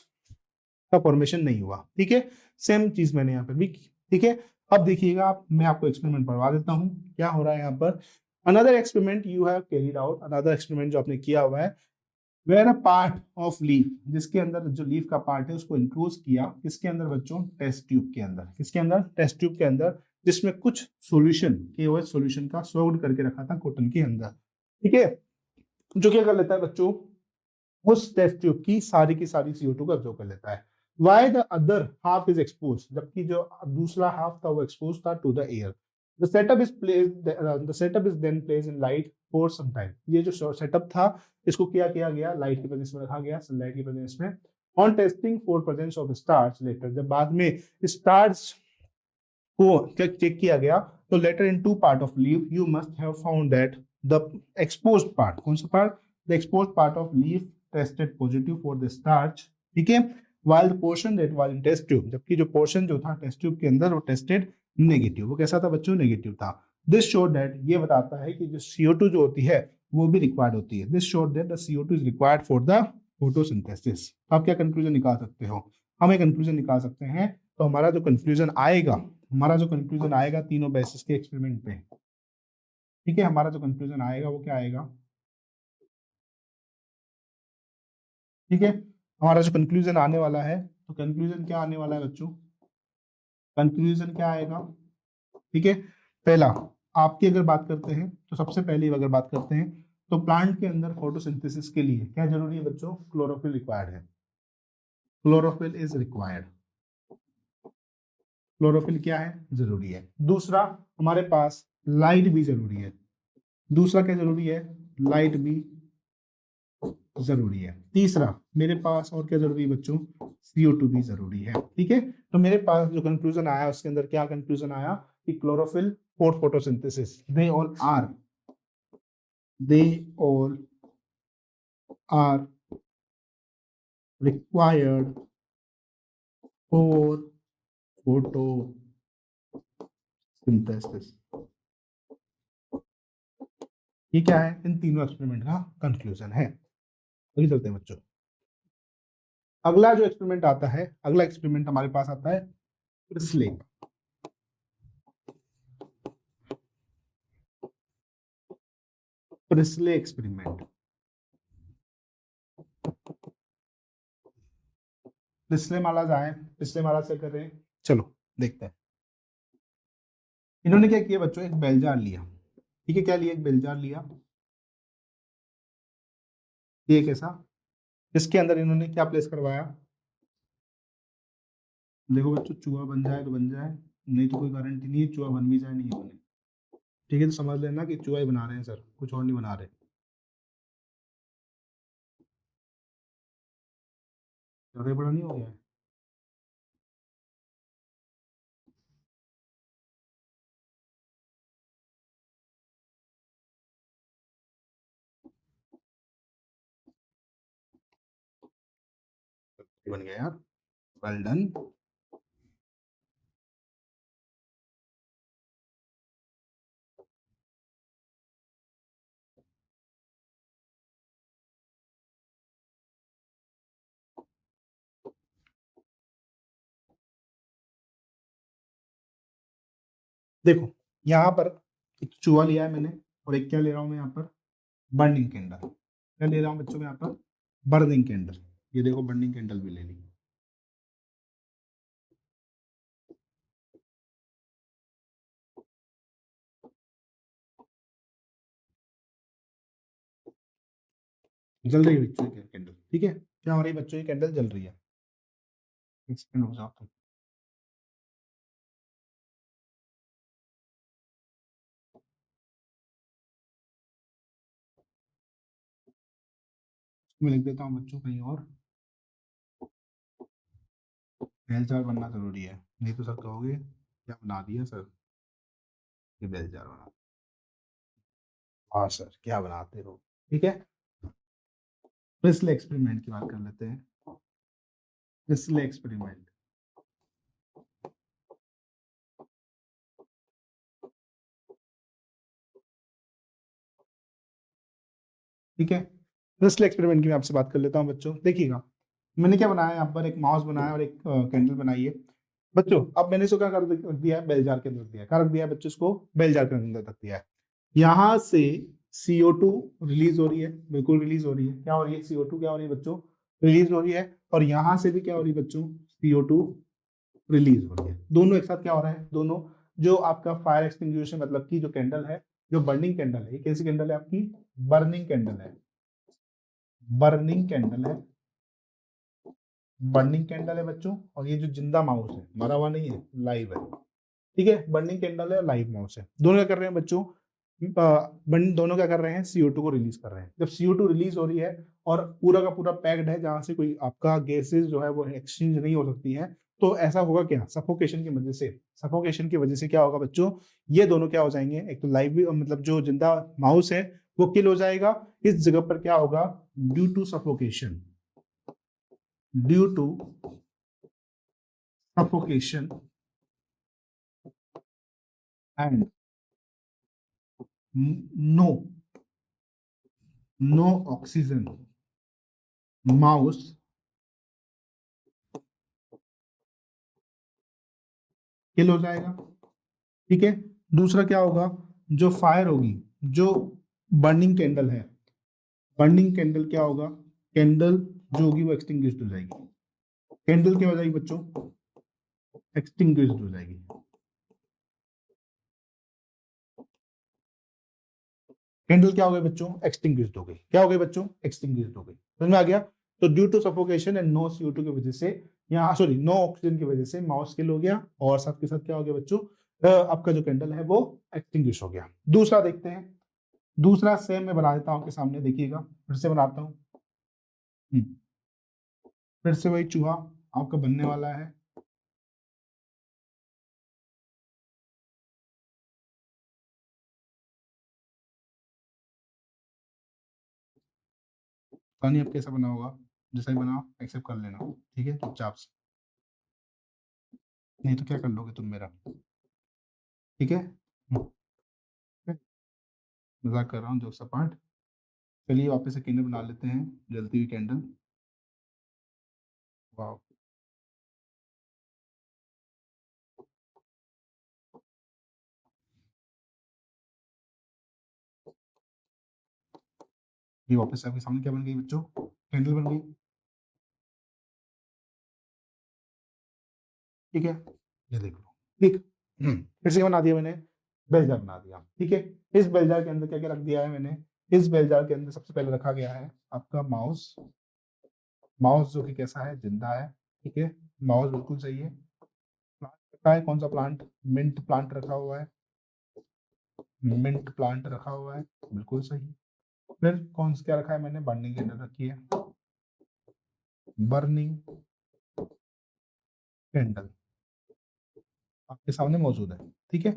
का फॉर्मेशन नहीं हुआ। ठीक है, सेम चीज मैंने यहाँ पर भी की। ठीक है। अब देखिएगा आप, मैं आपको एक्सपेरिमेंट करवा देता हूँ क्या हो रहा है यहाँ पर। Another experiment you have carried out, another experiment जो आपने किया हुआ है, where a part of leaf, जिसके अंदर जो लीफ का पार्ट है उसको इंक्लोज किया किसके अंदर बच्चों? टेस्ट ट्यूब के अंदर। किसके अंदर? टेस्ट ट्यूब के अंदर, जिसमें कुछ सॉल्यूशन, KOH सॉल्यूशन का सोक्ड करके रखा था कॉटन के अंदर। ठीक है, जो क्या कर लेता है बच्चों? उस टेस्ट ट्यूब की सारी CO2 को एब्जॉर्ब कर लेता है। Why the other half is expose, जबकि जो दूसरा हाफ था वो एक्सपोज था to the air. The setup is placed, the setup is then placed in light for some time. ये जो सेटअप था इसको क्या किया गया? लाइट की प्रेजेंस में रखा गया, सनलाइट की प्रेजेंस में। On testing for presence of starch later, जब बाद में स्टार्च को चेक किया गया, तो later in two part of leaf you must have found that the exposed part, कौन सा part? The exposed part of leaf tested positive for the starch. ठीक है, while the portion that was in test tube, जबकि जो portion जो था test tube के अंदर वो टेस्टेड नेगेटिव। वो कैसा था बच्चों? नेगेटिव था। दिस शोड दैट, ये बताता है कि जो CO2 जो होती है वो भी रिक्वायर्ड होती है। This showed that the CO2 is required for the photosynthesis. आप क्या कंक्लूजन निकाल सकते हो? हम एक कंक्लूजन निकाल सकते हैं। तो हमारा जो कंक्लूजन आएगा, तीनों बेसिस के एक्सपेरिमेंट पे। ठीक है, हमारा जो कंक्लूजन आएगा वो क्या आएगा? ठीक है, हमारा जो कंक्लूजन आने वाला है, तो कंक्लूजन क्या आने वाला है बच्चों? कंक्लूजन क्या आएगा? ठीक है, पहला, आपकी अगर बात करते हैं तो सबसे पहले अगर बात करते हैं तो प्लांट के अंदर फोटोसिंथेसिस के लिए क्या जरूरी है बच्चों? क्लोरोफिल रिक्वायर्ड है। Chlorophyll is required. क्लोरोफिल क्या है? जरूरी है। दूसरा, हमारे पास लाइट भी जरूरी है। दूसरा क्या जरूरी है, लाइट भी जरूरी है। तीसरा मेरे पास और क्या जरूरी है बच्चों, CO2 भी जरूरी है। ठीक है, तो मेरे पास जो कंक्लूजन आया उसके अंदर क्या कंक्लूजन आया कि chlorophyll for photosynthesis they all are required for photosynthesis. ये क्या है, इन तीनों एक्सपेरिमेंट का कंक्लूजन है। आगे चलते हैं बच्चों। अगला जो एक्सपेरिमेंट आता है, अगला एक्सपेरिमेंट हमारे पास आता है प्रिस्ले। प्रिस्ले एक्सपेरिमेंट, प्रिस्ले माला आए, प्रिस्ले माला से कर रहे हैं, चलो देखते हैं। इन्होंने क्या किया बच्चों, एक बेल जार लिया। ठीक है, क्या लिया, एक बेल जार लिया, ये कैसा, इसके अंदर इन्होंने क्या प्लेस करवाया, देखो बच्चों चूहा बन जाए तो बन जाए, नहीं तो कोई गारंटी नहीं है, चूहा बन भी जाए नहीं बने। ठीक है, तो समझ लेना कि चूहा ही बना रहे हैं सर, कुछ और नहीं बना रहे। ज्यादा बड़ा नहीं हो गया है। बन गया यार, वेल डन। देखो यहाँ पर एक चूहा लिया है मैंने, और एक क्या ले रहा हूँ मैं यहाँ पर, बर्निंग कैंडल। क्या ले रहा हूँ बच्चों में यहाँ पर, बर्निंग कैंडल। ये देखो बर्निंग कैंडल भी ले ली। जल रही है बच्चों की कैंडल। ठीक है, क्या हो रही है बच्चों की, कैंडल जल रही है। एक सेकंड रुक जाओ तुम। मैं लिख देता हूँ बच्चों कहीं और, बेल जार बनना जरूरी है, नहीं तो सर कहोगे क्या बना दिया सर, ये बेल जार बना। हाँ सर क्या बनाते हो। ठीक है, प्रिस्ले एक्सपेरिमेंट की बात कर लेते हैं। प्रिस्ले एक्सपेरिमेंट, ठीक है, प्रिस्ले एक्सपेरिमेंट की मैं आपसे बात कर लेता हूँ बच्चों। देखिएगा मैंने क्या बनाया, यहाँ पर एक माउस बनाया और एक कैंडल बनाई है बच्चों। अब मैंने इसको क्या कर दिया है, बेल जार के अंदर रख दिया। क्या रख दिया है बच्चों, इसको बेल जार के अंदर रख दिया है। यहाँ से CO2 रिलीज हो रही है, बिल्कुल रिलीज हो रही है। क्या हो रही है, CO2 क्या हो रही है बच्चों, रिलीज हो रही है। और यहाँ से भी क्या हो रही है बच्चों, CO2 रिलीज हो रही है। दोनों एक साथ क्या हो रहा है, दोनों जो आपका फायर एक्सटिंग्विशर मतलब की जो कैंडल है, जो बर्निंग कैंडल है, ये कैसी कैंडल है आपकी, बर्निंग कैंडल है, बर्निंग कैंडल है, बर्निंग कैंडल है बच्चों। और ये जो जिंदा माउस है, मरा हुआ नहीं है, लाइव है। ठीक है, बर्निंग कैंडल है और लाइव माउस है। दोनों क्या कर रहे हैं बच्चों, दोनों क्या कर रहे हैं, CO2 को रिलीज कर रहे हैं। जब CO2 रिलीज हो रही है और पूरा का पूरा पैक्ड है, जहां से कोई आपका गैसेस जो है वो एक्सचेंज नहीं हो सकती है, तो ऐसा होगा क्या, सफोकेशन की वजह से, सफोकेशन की वजह से क्या होगा बच्चों, ये दोनों क्या हो जाएंगे, एक तो लाइव मतलब जो जिंदा माउस है वो किल हो जाएगा। इस जगह पर क्या होगा, due to suffocation, due to suffocation and no no oxygen, mouse kill हो जाएगा। ठीक है, दूसरा क्या होगा, जो फायर होगी, जो बर्निंग कैंडल है, बर्निंग कैंडल क्या होगा, कैंडल जो होगी वो एक्सटिंग्विश्ड हो जाएगी। कैंडल क्या हो जाएगी बच्चों, एक्सटिंग्विश्ड हो जाएगी। कैंडल क्या हो गई बच्चों, एक्सटिंग्विश्ड हो गई। क्या हो गई बच्चों, एक्सटिंग्विश्ड हो गई। समझ में आ गया। तो due to suffocation and no CO2 की वजह से, यहाँ सॉरी नो ऑक्सीजन की वजह से माउस किल हो गया, और साथ के साथ क्या हो गया बच्चों, आपका जो कैंडल है वो एक्सटिंग्विश हो गया। दूसरा देखते हैं, दूसरा सेम मैं बना देता हूँ आपके सामने, देखिएगा फिर से बनाता हूँ। फिर से वही चूहा आपका बनने वाला है। पता नहीं अब कैसा बना होगा, जैसा ही बना एक्सेप्ट कर लेना, ठीक है चुपचाप से, नहीं तो क्या कर लोगे तुम मेरा, ठीक है। मजाक कर रहा हूँ, जोक सपाट। चलिए वापस से कैंडल बना लेते हैं, जलती हुई कैंडल। वाह, ये वापस से आपके सामने क्या बन गई बच्चों, कैंडल बन गई, ठीक है। ये देख लो, ठीक। फिर से बना दिया मैंने, बेल जार बना दिया, ठीक है। इस बेल जार के अंदर क्या क्या रख दिया है मैंने, इस बेल जार के अंदर सबसे पहले रखा गया है आपका माउस। माउस जो कि कैसा है, जिंदा है, ठीक है। माउस बिल्कुल सही है। प्लांट रखा है, कौन सा प्लांट, मिंट प्लांट रखा हुआ है, मिंट प्लांट रखा हुआ है, बिल्कुल सही। फिर कौन सा क्या रखा है मैंने, बर्निंग कैंडल रखी है, बर्निंग कैंडल आपके सामने मौजूद है, ठीक है।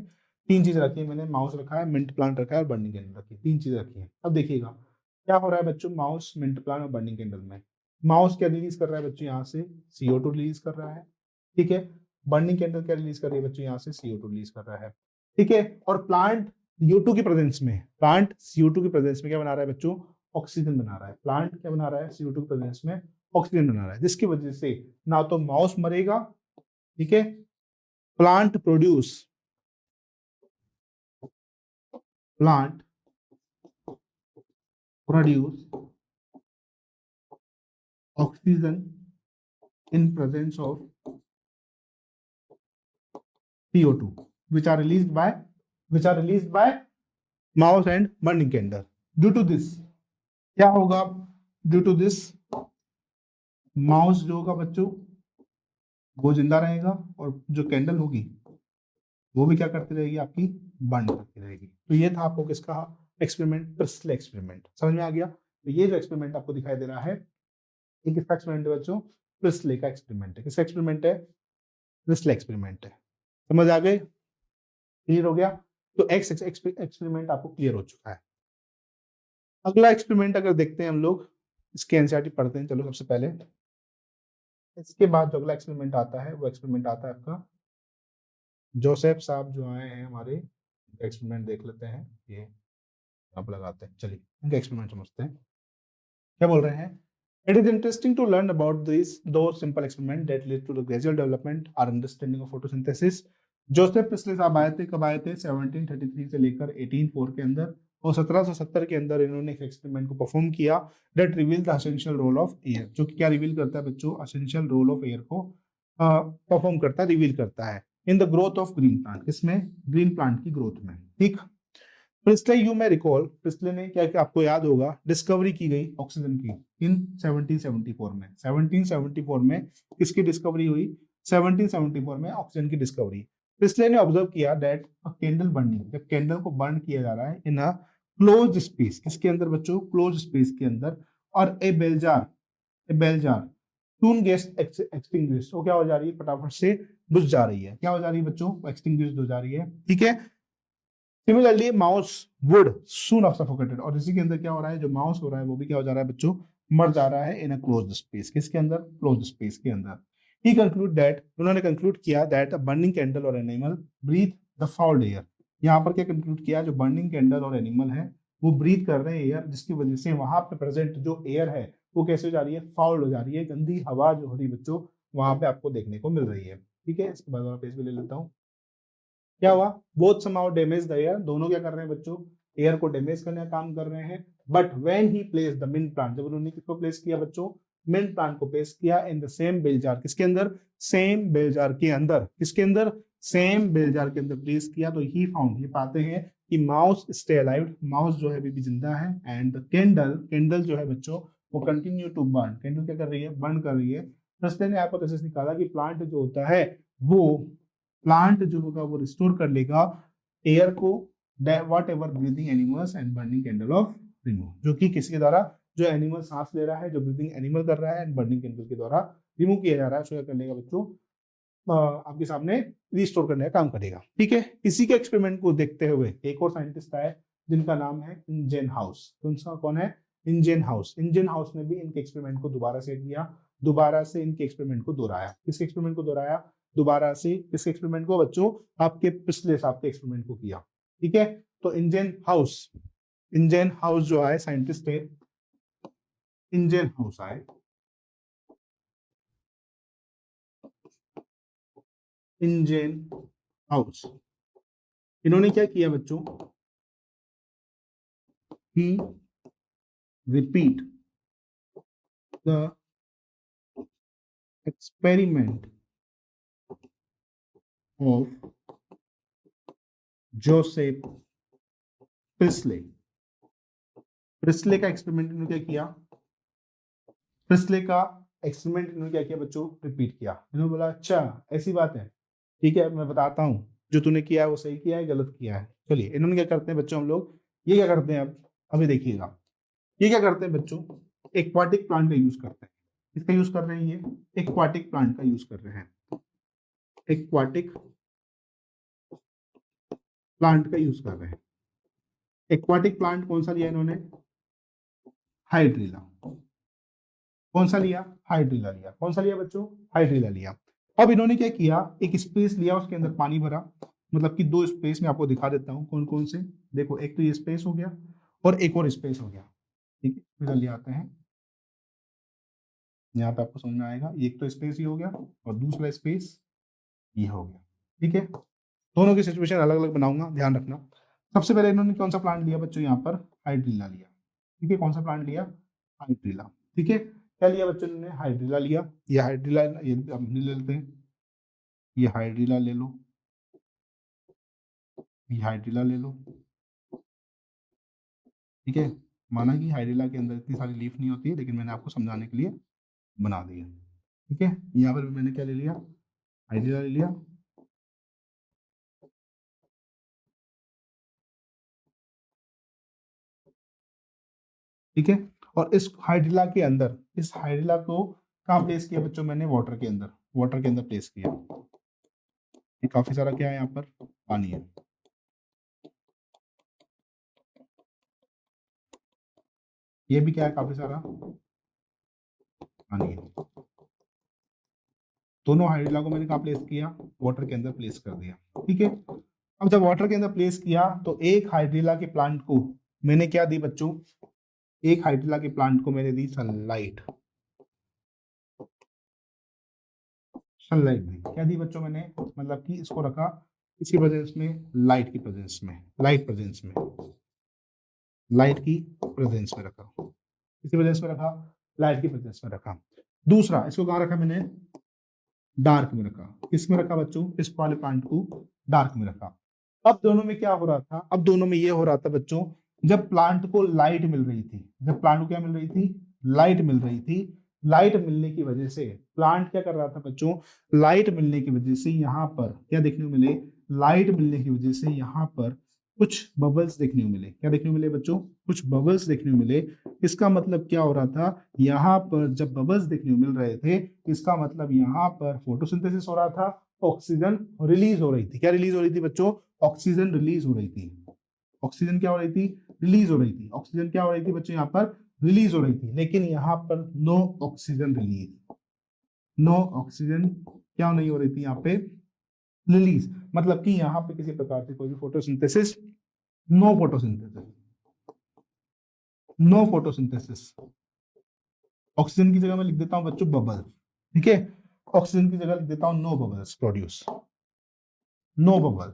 तीन चीज रखी है मैंने, माउस रखा है, मिंट प्लांट रखा है और बर्निंग कैंडल रखी है, तीन चीज रखी है। अब देखिएगा क्या हो रहा है बच्चों, माउस, मिंट प्लांट और बर्निंग कैंडल में माउस क्या रिलीज कर रहा है बच्चों, यहाँ से CO2 रिलीज कर रहा है, ठीक है। बर्निंग कैंडल क्या रिलीज कर रही है बच्चों, यहाँ से CO2 रिलीज कर रहा है, ठीक है। और प्लांट CO2 की प्रेजेंस में, प्लांट CO2 की प्रेजेंस में क्या बना रहा है बच्चों, ऑक्सीजन बना रहा है। प्लांट क्या बना रहा है, CO2 की प्रेजेंस में ऑक्सीजन बना रहा है, जिसकी वजह से ना तो माउस मरेगा, ठीक है, plant produce, plant produce oxygen in presence of CO2 which are released by mouse and burning candle. Due to this क्या होगा, due to this माउस जो होगा बच्चों वो जिंदा रहेगा और जो कैंडल होगी वो भी क्या करती रहेगी, आपकी बर्न करती रहेगी। तो ये था आपको किसका एक्सपेरिमेंट, प्रिस्ले एक्सपेरिमेंट, समझ में आ गया। तो ये जो एक्सपेरिमेंट आपको दिखाई दे रहा है, ये किसका एक्सपेरिमेंट है बच्चों, प्रिस्ले का एक्सपेरिमेंट है। किसका एक्सपेरिमेंट है, प्रिस्ले एक्सपेरिमेंट है। समझ आ गए, क्लियर हो गया। तो एक्स एक्सपेरिमेंट आपको क्लियर हो चुका है। अगला एक्सपेरिमेंट अगर देखते हैं हम लोग, इसके एनसीईआरटी पढ़ते हैं। चलो सबसे पहले इसके बाद जो अगला एक्सपेरिमेंट आता है वो एक्सपेरिमेंट आता है आपका, जोसेफ साहब जो आए हैं हमारे, एक्सपेरिमेंट देख लेते हैं। ये आप लगाते हैं, चलिए इनका एक्सपेरिमेंट समझते हैं क्या बोल रहे हैं। It is interesting to learn about those simple experiments that lead to the gradual development or understanding of photosynthesis. Joseph Presley साहब आए थे, कब आए थे, 1733 से लेकर 1804 के अंदर, और 1770 के अंदर इन्होंने एक एक्सपेरिमेंट को परफॉर्म किया, that reveals the essential role of air, जो कि क्या रिवील करता है बच्चों, essential role of air को परफॉर्म करता है, रिवील करता है in the growth of green plant, किसमें, ग्रीन प्लांट की ग्रोथ में, ठीक। प्रिस्ले यू में रिकॉल, प्रिस्ले ने क्या, आपको याद होगा, डिस्कवरी की गई ऑक्सीजन की इन 1774 में। 1774 में किसकी डिस्कवरी हुई, 1774 में ऑक्सीजन की डिस्कवरी। प्रिस्ले ने ऑब्जर्व किया दैट कैंडल बर्निंग, जब कैंडल को बर्न किया जा रहा है इन अ क्लोज स्पेस, किसके अंदर बच्चों, क्लोज स्पेस के अंदर, और ए बेलजार टून गैस एक्सटिंग्विश, वो क्या हो जा रही है, फटाफट से बुझ जा रही है, क्या हो जा रही है बच्चों, एक्सटिंग्विश हो जा रही है, ठीक है। Similarly mouse would soon of suffocated, और इसी के अंदर क्या हो रहा है, जो माउस हो रहा है वो भी क्या हो जा रहा है बच्चों, मर जा रहा है इन अ क्लोज्ड स्पेस, किसके अंदर, क्लोज्ड स्पेस के अंदर। ही कंक्लूड दैट, उन्होंने कंक्लूड किया दैट अ बर्निंग कैंडल और animal breathe the fouled air. यहाँ पर क्या कंक्लूड किया, जो बर्निंग कैंडल और एनिमल है वो ब्रीथ कर रहे हैं एयर, जिसकी वजह से वहां पे प्रेजेंट जो एयर है वो कैसे हो जा रही है, फाउल्ड हो जा रही है, गंदी हवा जो हो रही है बच्चों वहां पे आपको देखने को मिल रही है, ठीक है। इसके बाद वाला पेज भी ले लेता हूँ। क्या हुआ, both somehow damage the air, दोनों क्या कर रहे हैं बच्चों, एयर को डैमेज करने का काम कर रहे हैं। But when he place the mint plant, जब उन्होंने किसको प्लेस किया बच्चों, मिंट प्लांट को प्लेस किया in the same bell jar, किसके अंदर, सेम बेल जार के अंदर, किसके अंदर, सेम बेल जार के अंदर प्लेस किया, तो ही फाउंड, ये पाते हैं कि माउस स्टे अलाइव, माउस जो है अभी भी जिंदा है, एंड द कैंडल, कैंडल जो है बच्चों वो कंटिन्यू टू बर्न, कैंडल क्या कर रही है, बर्न कर रही है। प्लस ने हाइपोथेसिस निकाला कि प्लांट जो होता है वो, प्लांट जो होगा वो रिस्टोर कर लेगा एयर को, what ever breathing animals and burning candle of remove, जो कि किसके द्वारा, जो एनिमल सांस ले रहा है, जो ब्रीथिंग एनिमल कर रहा है, एंड बर्निंग कैंडल के द्वारा रिमूव किया जा रहा है। सो कर लेगा बच्चों, आपके सामने रिस्टोर करने का काम करेगा। ठीक है, इसी के एक्सपेरिमेंट को देखते हुए एक और साइंटिस्ट आए जिनका नाम है इंजेन हाउस। कौन है? Engine house. इंजेन हाउस ने भी इनके एक्सपेरिमेंट को दोबारा से किया, दोबारा से इनके एक्सपेरिमेंट को दोहराया। किस एक्सपेरिमेंट को दोहराया? दोबारा से इस एक्सपेरिमेंट को बच्चों आपके पिछले साल के एक्सपेरिमेंट को किया। ठीक है, तो इंजेन हाउस जो आए साइंटिस्ट है, इंजेन हाउस आए, इंजेन हाउस, इन्होंने क्या किया बच्चों? He repeat the experiment of Joseph Priestley. Priestley का एक्सपेरिमेंट इन्होंने क्या किया? प्रिस्ले का एक्सपेरिमेंट इन्होंने क्या किया बच्चों? रिपीट किया। इन्होंने बोला अच्छा ऐसी बात है, ठीक है मैं बताता हूँ, जो तूने किया है वो सही किया है गलत किया है। चलिए इन्होंने क्या करते हैं बच्चों, हम लोग ये क्या करते हैं, अब अभी देखिएगा ये क्या करते हैं बच्चों, एक्वाटिक प्लांट का यूज करते हैं। किसका यूज कर रहे हैं? ये एक्वाटिक प्लांट का यूज कर रहे हैं, एक्वाटिक प्लांट का यूज कर रहे हैं। एक्वाटिक प्लांट कौन सा लिया इन्होंने? हाइड्रिला। कौन सा लिया? हाइड्रिला लिया। कौन सा लिया बच्चों? हाइड्रिला लिया। अब इन्होंने क्या किया, एक स्पेस लिया, उसके अंदर पानी भरा, मतलब कि दो स्पेस में आपको दिखा देता हूँ कौन कौन से। देखो एक तो ये स्पेस हो गया और एक और स्पेस हो गया। ठीक है, फिर ले आते हैं, यहाँ पे आपको समझ में आएगा। एक तो स्पेस ही हो गया और दूसरा स्पेस ये हो गया। ठीक है, दोनों की सिचुएशन अलग अलग बनाऊंगा, ध्यान रखना। सबसे पहले इन्होंने कौन सा प्लांट लिया बच्चों? यहाँ पर हाइड्रिला लिया। ठीक है, कौन सा प्लांट लिया? हाइड्रिला। ठीक है, क्या लिया बच्चों ने? हाइड्रिला लिया। ये हाइड्रिला ये हम ले लेते हैं, ये हाइड्रिला ले लो, ये हाइड्रिला ले लो। ठीक है, माना कि हाइड्रिला के अंदर इतनी सारी लीफ नहीं होती है, लेकिन मैंने आपको समझाने के लिए बना दिया। ठीक है, यहाँ पर भी मैंने क्या ले लिया? हाइड्रिला ले लिया। ठीक है, और इस हाइड्रिला के अंदर, इस हाइड्रिला को कहाँ प्लेस किया बच्चों? मैंने वाटर के अंदर, वाटर के अंदर प्लेस किया। ये काफी सारा क्या है यहाँ पर? पानी है। ये भी क्या है? काफी सारा पानी है। दोनों हाइड्रिला को मैंने कहाँ प्लेस किया? वाटर के अंदर प्लेस कर दिया। ठीक है, अब जब वाटर के अंदर प्लेस किया तो एक हाइड्रिला के प्लांट को मैंने क्या दी बच्चों? एक हाइड्रिला के प्लांट को मैंने दी सनलाइट। सनलाइट दी। क्या दी बच्चों मैंने? मतलब कि इसको रखा किसी प्रेजेंस में, लाइट की प्रेजेंस में, लाइट प्रेजेंस में, लाइट की प्रेजेंस में रखा। किसी प्रेजेंस में रखा? लाइट की प्रेजेंस में रखा। दूसरा, इसको कहाँ रखा मैंने? डार्क में रखा। किसमें रखा बच्चों? इस वाले प्लांट को डार्क में रखा। अब दोनों में क्या हो रहा था? अब दोनों में ये हो रहा था बच्चों, जब प्लांट को लाइट मिल रही थी, जब प्लांट को क्या मिल रही थी? लाइट मिल रही थी। लाइट मिलने की वजह से प्लांट क्या कर रहा था बच्चों? लाइट मिलने की वजह से यहाँ पर क्या देखने को मिले? लाइट मिलने की वजह से यहाँ पर कुछ बबल्स देखने को मिले। क्या देखने को मिले बच्चों? कुछ बबल्स देखने को मिले। इसका मतलब क्या हो रहा था? यहाँ पर जब बबल्स देखने को मिल रहे थे, इसका मतलब यहाँ पर फोटोसिंथेसिस हो रहा था, ऑक्सीजन रिलीज हो रही थी। क्या रिलीज हो रही थी बच्चों? ऑक्सीजन रिलीज हो रही थी। ऑक्सीजन क्या हो रही थी? रिलीज हो रही थी। ऑक्सीजन क्या हो रही थी बच्चों? यहाँ पर रिलीज हो रही थी। लेकिन यहाँ पर no oxygen release, no oxygen क्या नहीं हो रही थी यहाँ पे? रिलीज। मतलब कि यहाँ पे किसी प्रकार से कोई भी photosynthesis, no photosynthesis, no photosynthesis. Oxygen की जगह मैं लिख देता हूं बच्चों बबल। ठीक है, ऑक्सीजन की जगह लिख देता हूं no bubbles produce, no bubble,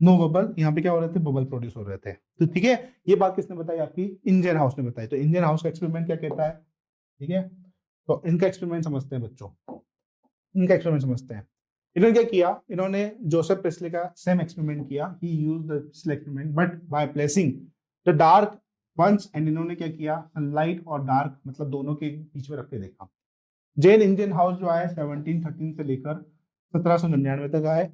no bubble. यहाँ पे क्या हो रहे थे? बबल प्रोड्यूस हो रहे थे। तो ठीक है, ये बात किसने बताई? आपकी इंजन हाउस ने बताई। तो इंजन हाउस का एक्सपेरिमेंट क्या कहता है? ठीक है, तो इनका एक्सपेरिमेंट समझते हैं बच्चों, इनका एक्सपेरिमेंट समझते हैं। इन्होंने क्या किया? इन्होंने जोसेफ प्रेस्ले का सेम एक्सपेरिमेंट किया। He used the Priestley experiment but by placing the dark ones, and इन्होंने क्या किया? सनलाइट और डार्क मतलब दोनों के बीच में रख के देखा। जेन इंजन हाउस जो है 1713 से लेकर 1799 तक आए।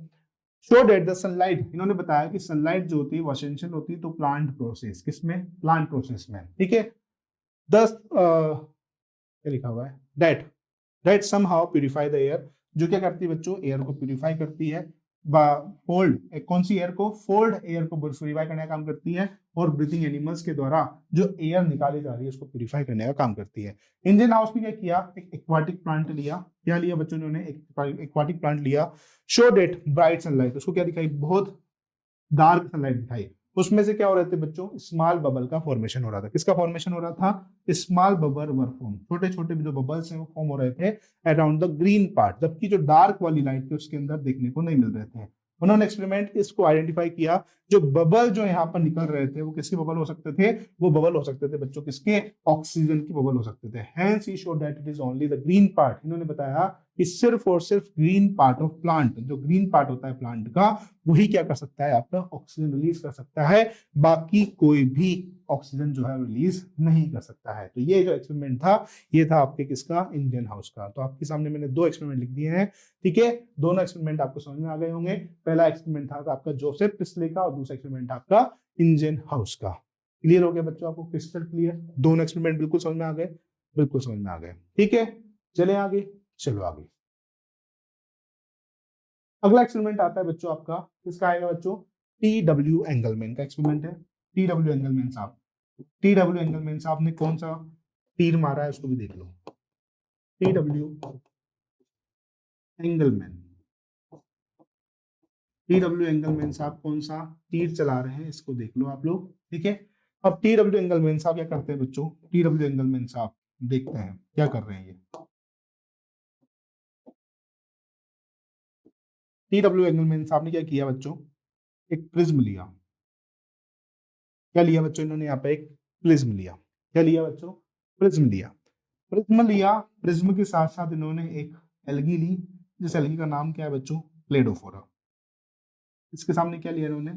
शो डेट द सनलाइट, इन्होंने बताया कि सनलाइट जो होती है वो असेंशियल होती है तो प्लांट प्रोसेस, किसमें, प्लांट प्रोसेस में, ठीक है। दस क्या लिखा हुआ है, that somehow purify the air, जो क्या करती है बच्चों, एयर को प्यूरिफाई करती है। फोल्ड, कौन सी एयर को, फोल्ड एयर को प्यूरिफाई करने का काम करती है, और ब्रीथिंग एनिमल्स के द्वारा जो एयर निकाली जा रही है उसको प्यूरिफाई करने का काम करती है। इंडियन हाउस में क्या किया, एक एक्वाटिक प्लांट लिया, क्या लिया बच्चों ने, एक एक्वाटिक प्लांट लिया, शो डेट ब्राइट सनलाइट, उसको क्या दिखाई, बहुत डार्क सनलाइट दिखाई, उसमें से क्या हो रहे थे बच्चों, स्मॉल बबल का फॉर्मेशन हो रहा था, किसका फॉर्मेशन हो रहा था, स्मॉल बबल वर फॉर्म, छोटे छोटे जो बबल्स हैं वो फॉर्म हो रहे थे अराउंड द ग्रीन पार्ट, जबकि जो डार्क वाली लाइट थी उसके अंदर देखने को नहीं मिल रहे थे। उन्होंने एक्सपेरिमेंट इसको आइडेंटिफाई किया, जो बबल जो यहाँ पर निकल रहे थे वो किसके बबल हो सकते थे, वो बबल हो सकते थे बच्चों किसके, ऑक्सीजन की बबल हो सकते थे। Hence he showed that it is only the green part, इन्होंने बताया कि सिर्फ और सिर्फ ग्रीन पार्ट ऑफ प्लांट, जो ग्रीन पार्ट होता है प्लांट का, वही क्या कर सकता है, आपका ऑक्सीजन रिलीज कर सकता है, बाकी कोई भी ऑक्सीजन जो है रिलीज नहीं कर सकता है। तो ये जो एक्सपेरिमेंट था, ये था आपके किसका, इंडियन हाउस का। तो आपके सामने मैंने दो एक्सपेरिमेंट लिख दिए हैं, ठीक है, दोनों एक्सपेरिमेंट आपको समझ में आ गए होंगे। पहला एक्सपेरिमेंट था आपका जोसेफ प्रिस्ले का, और दूसरा एक्सपेरिमेंट आपका इंडियन हाउस का। क्लियर हो गया बच्चों, आपको क्रिस्टल क्लियर, दोनों एक्सपेरिमेंट बिल्कुल समझ में आ गए, बिल्कुल समझ में आ गए, ठीक है। चले आगे, चलो आगे। अगला एक्सपेरिमेंट आता है बच्चों आपका, किसका आएगा बच्चों, टी डब्ल्यू एंगलमैन का एक्सपेरिमेंट है। टी डब्ल्यू एंगलमैन साहब, टी डब्ल्यू एंगलमैन साहब ने कौन सा तीर मारा है उसको भी देख लो। T W Engelmann, T W Engelmann साहब कौन सा तीर चला रहे हैं इसको देख लो आप लोग, ठीक है। अब टी डब्ल्यू एंगलमैन साहब क्या करते हैं बच्चों, टी डब्ल्यू एंगलमैन साहब देखते हैं क्या कर रहे हैं ये। टी डब्ल्यू एंगलमैन साहब ने क्या किया बच्चों, एक प्रिज्म लिया, क्या लिया बच्चों इन्होंने यहाँ पे, एक प्रिज्म लिया, क्या लिया बच्चों, प्रिज्म लिया, प्रिज्म लिया, प्रिज्म के साथ साथ इन्होंने एक एल्गी ली, जिस एल्गी का नाम क्या है बच्चों, प्लेडोफोरा। इसके सामने क्या लिया इन्होंने,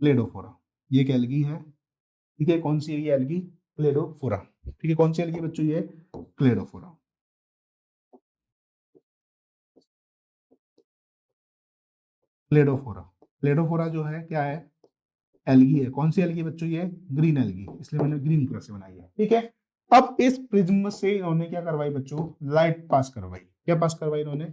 प्लेडोफोरा, ये एक एल्गी है, ठीक है, कौन सी है ये एल्गी, प्लेडोफोरा, ठीक है, कौन सी एल्गी बच्चों ये, प्लेडोफोरा, प्लेडोफोरा, प्लेडोफोरा जो है क्या है, एल्गी है, कौन सी एल्गी बच्चों ये, ग्रीन एल्गी, इसलिए मैंने ग्रीन कलर से बनाई है, ठीक है। अब इस प्रिज्म से इन्होंने क्या करवाई बच्चों, लाइट पास करवाई, क्या पास करवाई इन्होंने,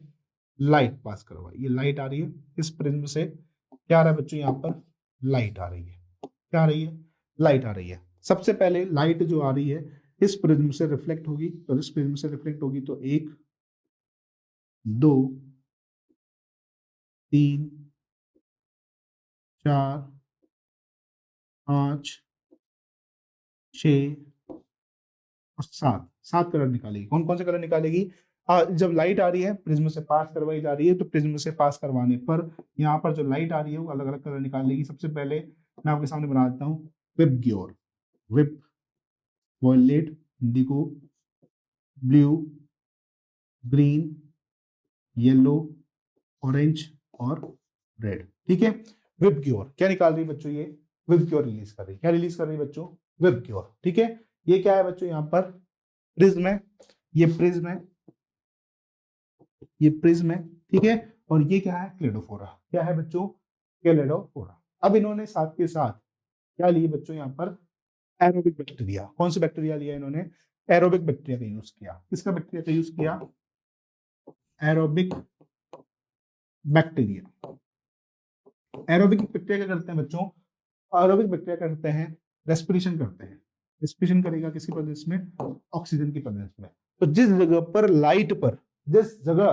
लाइट पास करवाई, ये लाइट आ रही है इस प्रिज्म से, क्या आ रहा है बच्चों यहाँ पर, लाइट आ रही है, क्या आ रही है, लाइट आ रही है। सबसे पहले लाइट जो आ रही है इस प्रिज्म से रिफ्लेक्ट होगी, तो इस प्रिज्म से रिफ्लेक्ट होगी तो एक, दो, तीन, चार, पांच, छ और सात, सात कलर निकालेगी। कौन कौन से कलर निकालेगी, जब लाइट आ रही है प्रिज्म से पास करवाई जा रही है, तो प्रिज्म से पास करवाने पर यहाँ पर जो लाइट आ रही है वो अलग अलग कलर निकालेगी। सबसे पहले मैं आपके सामने बना देता हूँ, VIBGYOR, VIB, violet, indigo, blue, green, yellow, orange और रेड, ठीक है। विप ग्योर क्या निकाल रही है बच्चों, ये विप ग्योर रिलीज कर रही है, क्या रिलीज कर रही है बच्चों, विप ग्योर, ठीक है। ये क्या है बच्चों, यहाँ पर प्रिज्म है, ये प्रिज्म है, ये प्रिज्म है, ठीक है। और ये क्या है, क्लेडोफोरा, क्या है बच्चों, क्लेडोफोरा। अब इन्होंने साथ के साथ क्या लिए बच्चों यहाँ पर, एरोबिक बैक्टीरिया, कौन सा बैक्टीरिया लिया इन्होंने, एरोबिक बैक्टीरिया का यूज किया, किसका बैक्टीरिया का यूज किया, एरोबिक बैक्टीरिया। एरोबिक बैक्टीरिया क्या करते हैं बच्चों, एरोबिक बैक्टीरिया करते हैं, रेस्पिरेशन करते हैं, रेस्पिरेशन करेगा किसकी प्रेजेंस में, ऑक्सीजन की प्रेजेंस में। तो जिस जगह पर लाइट पर, जिस जगह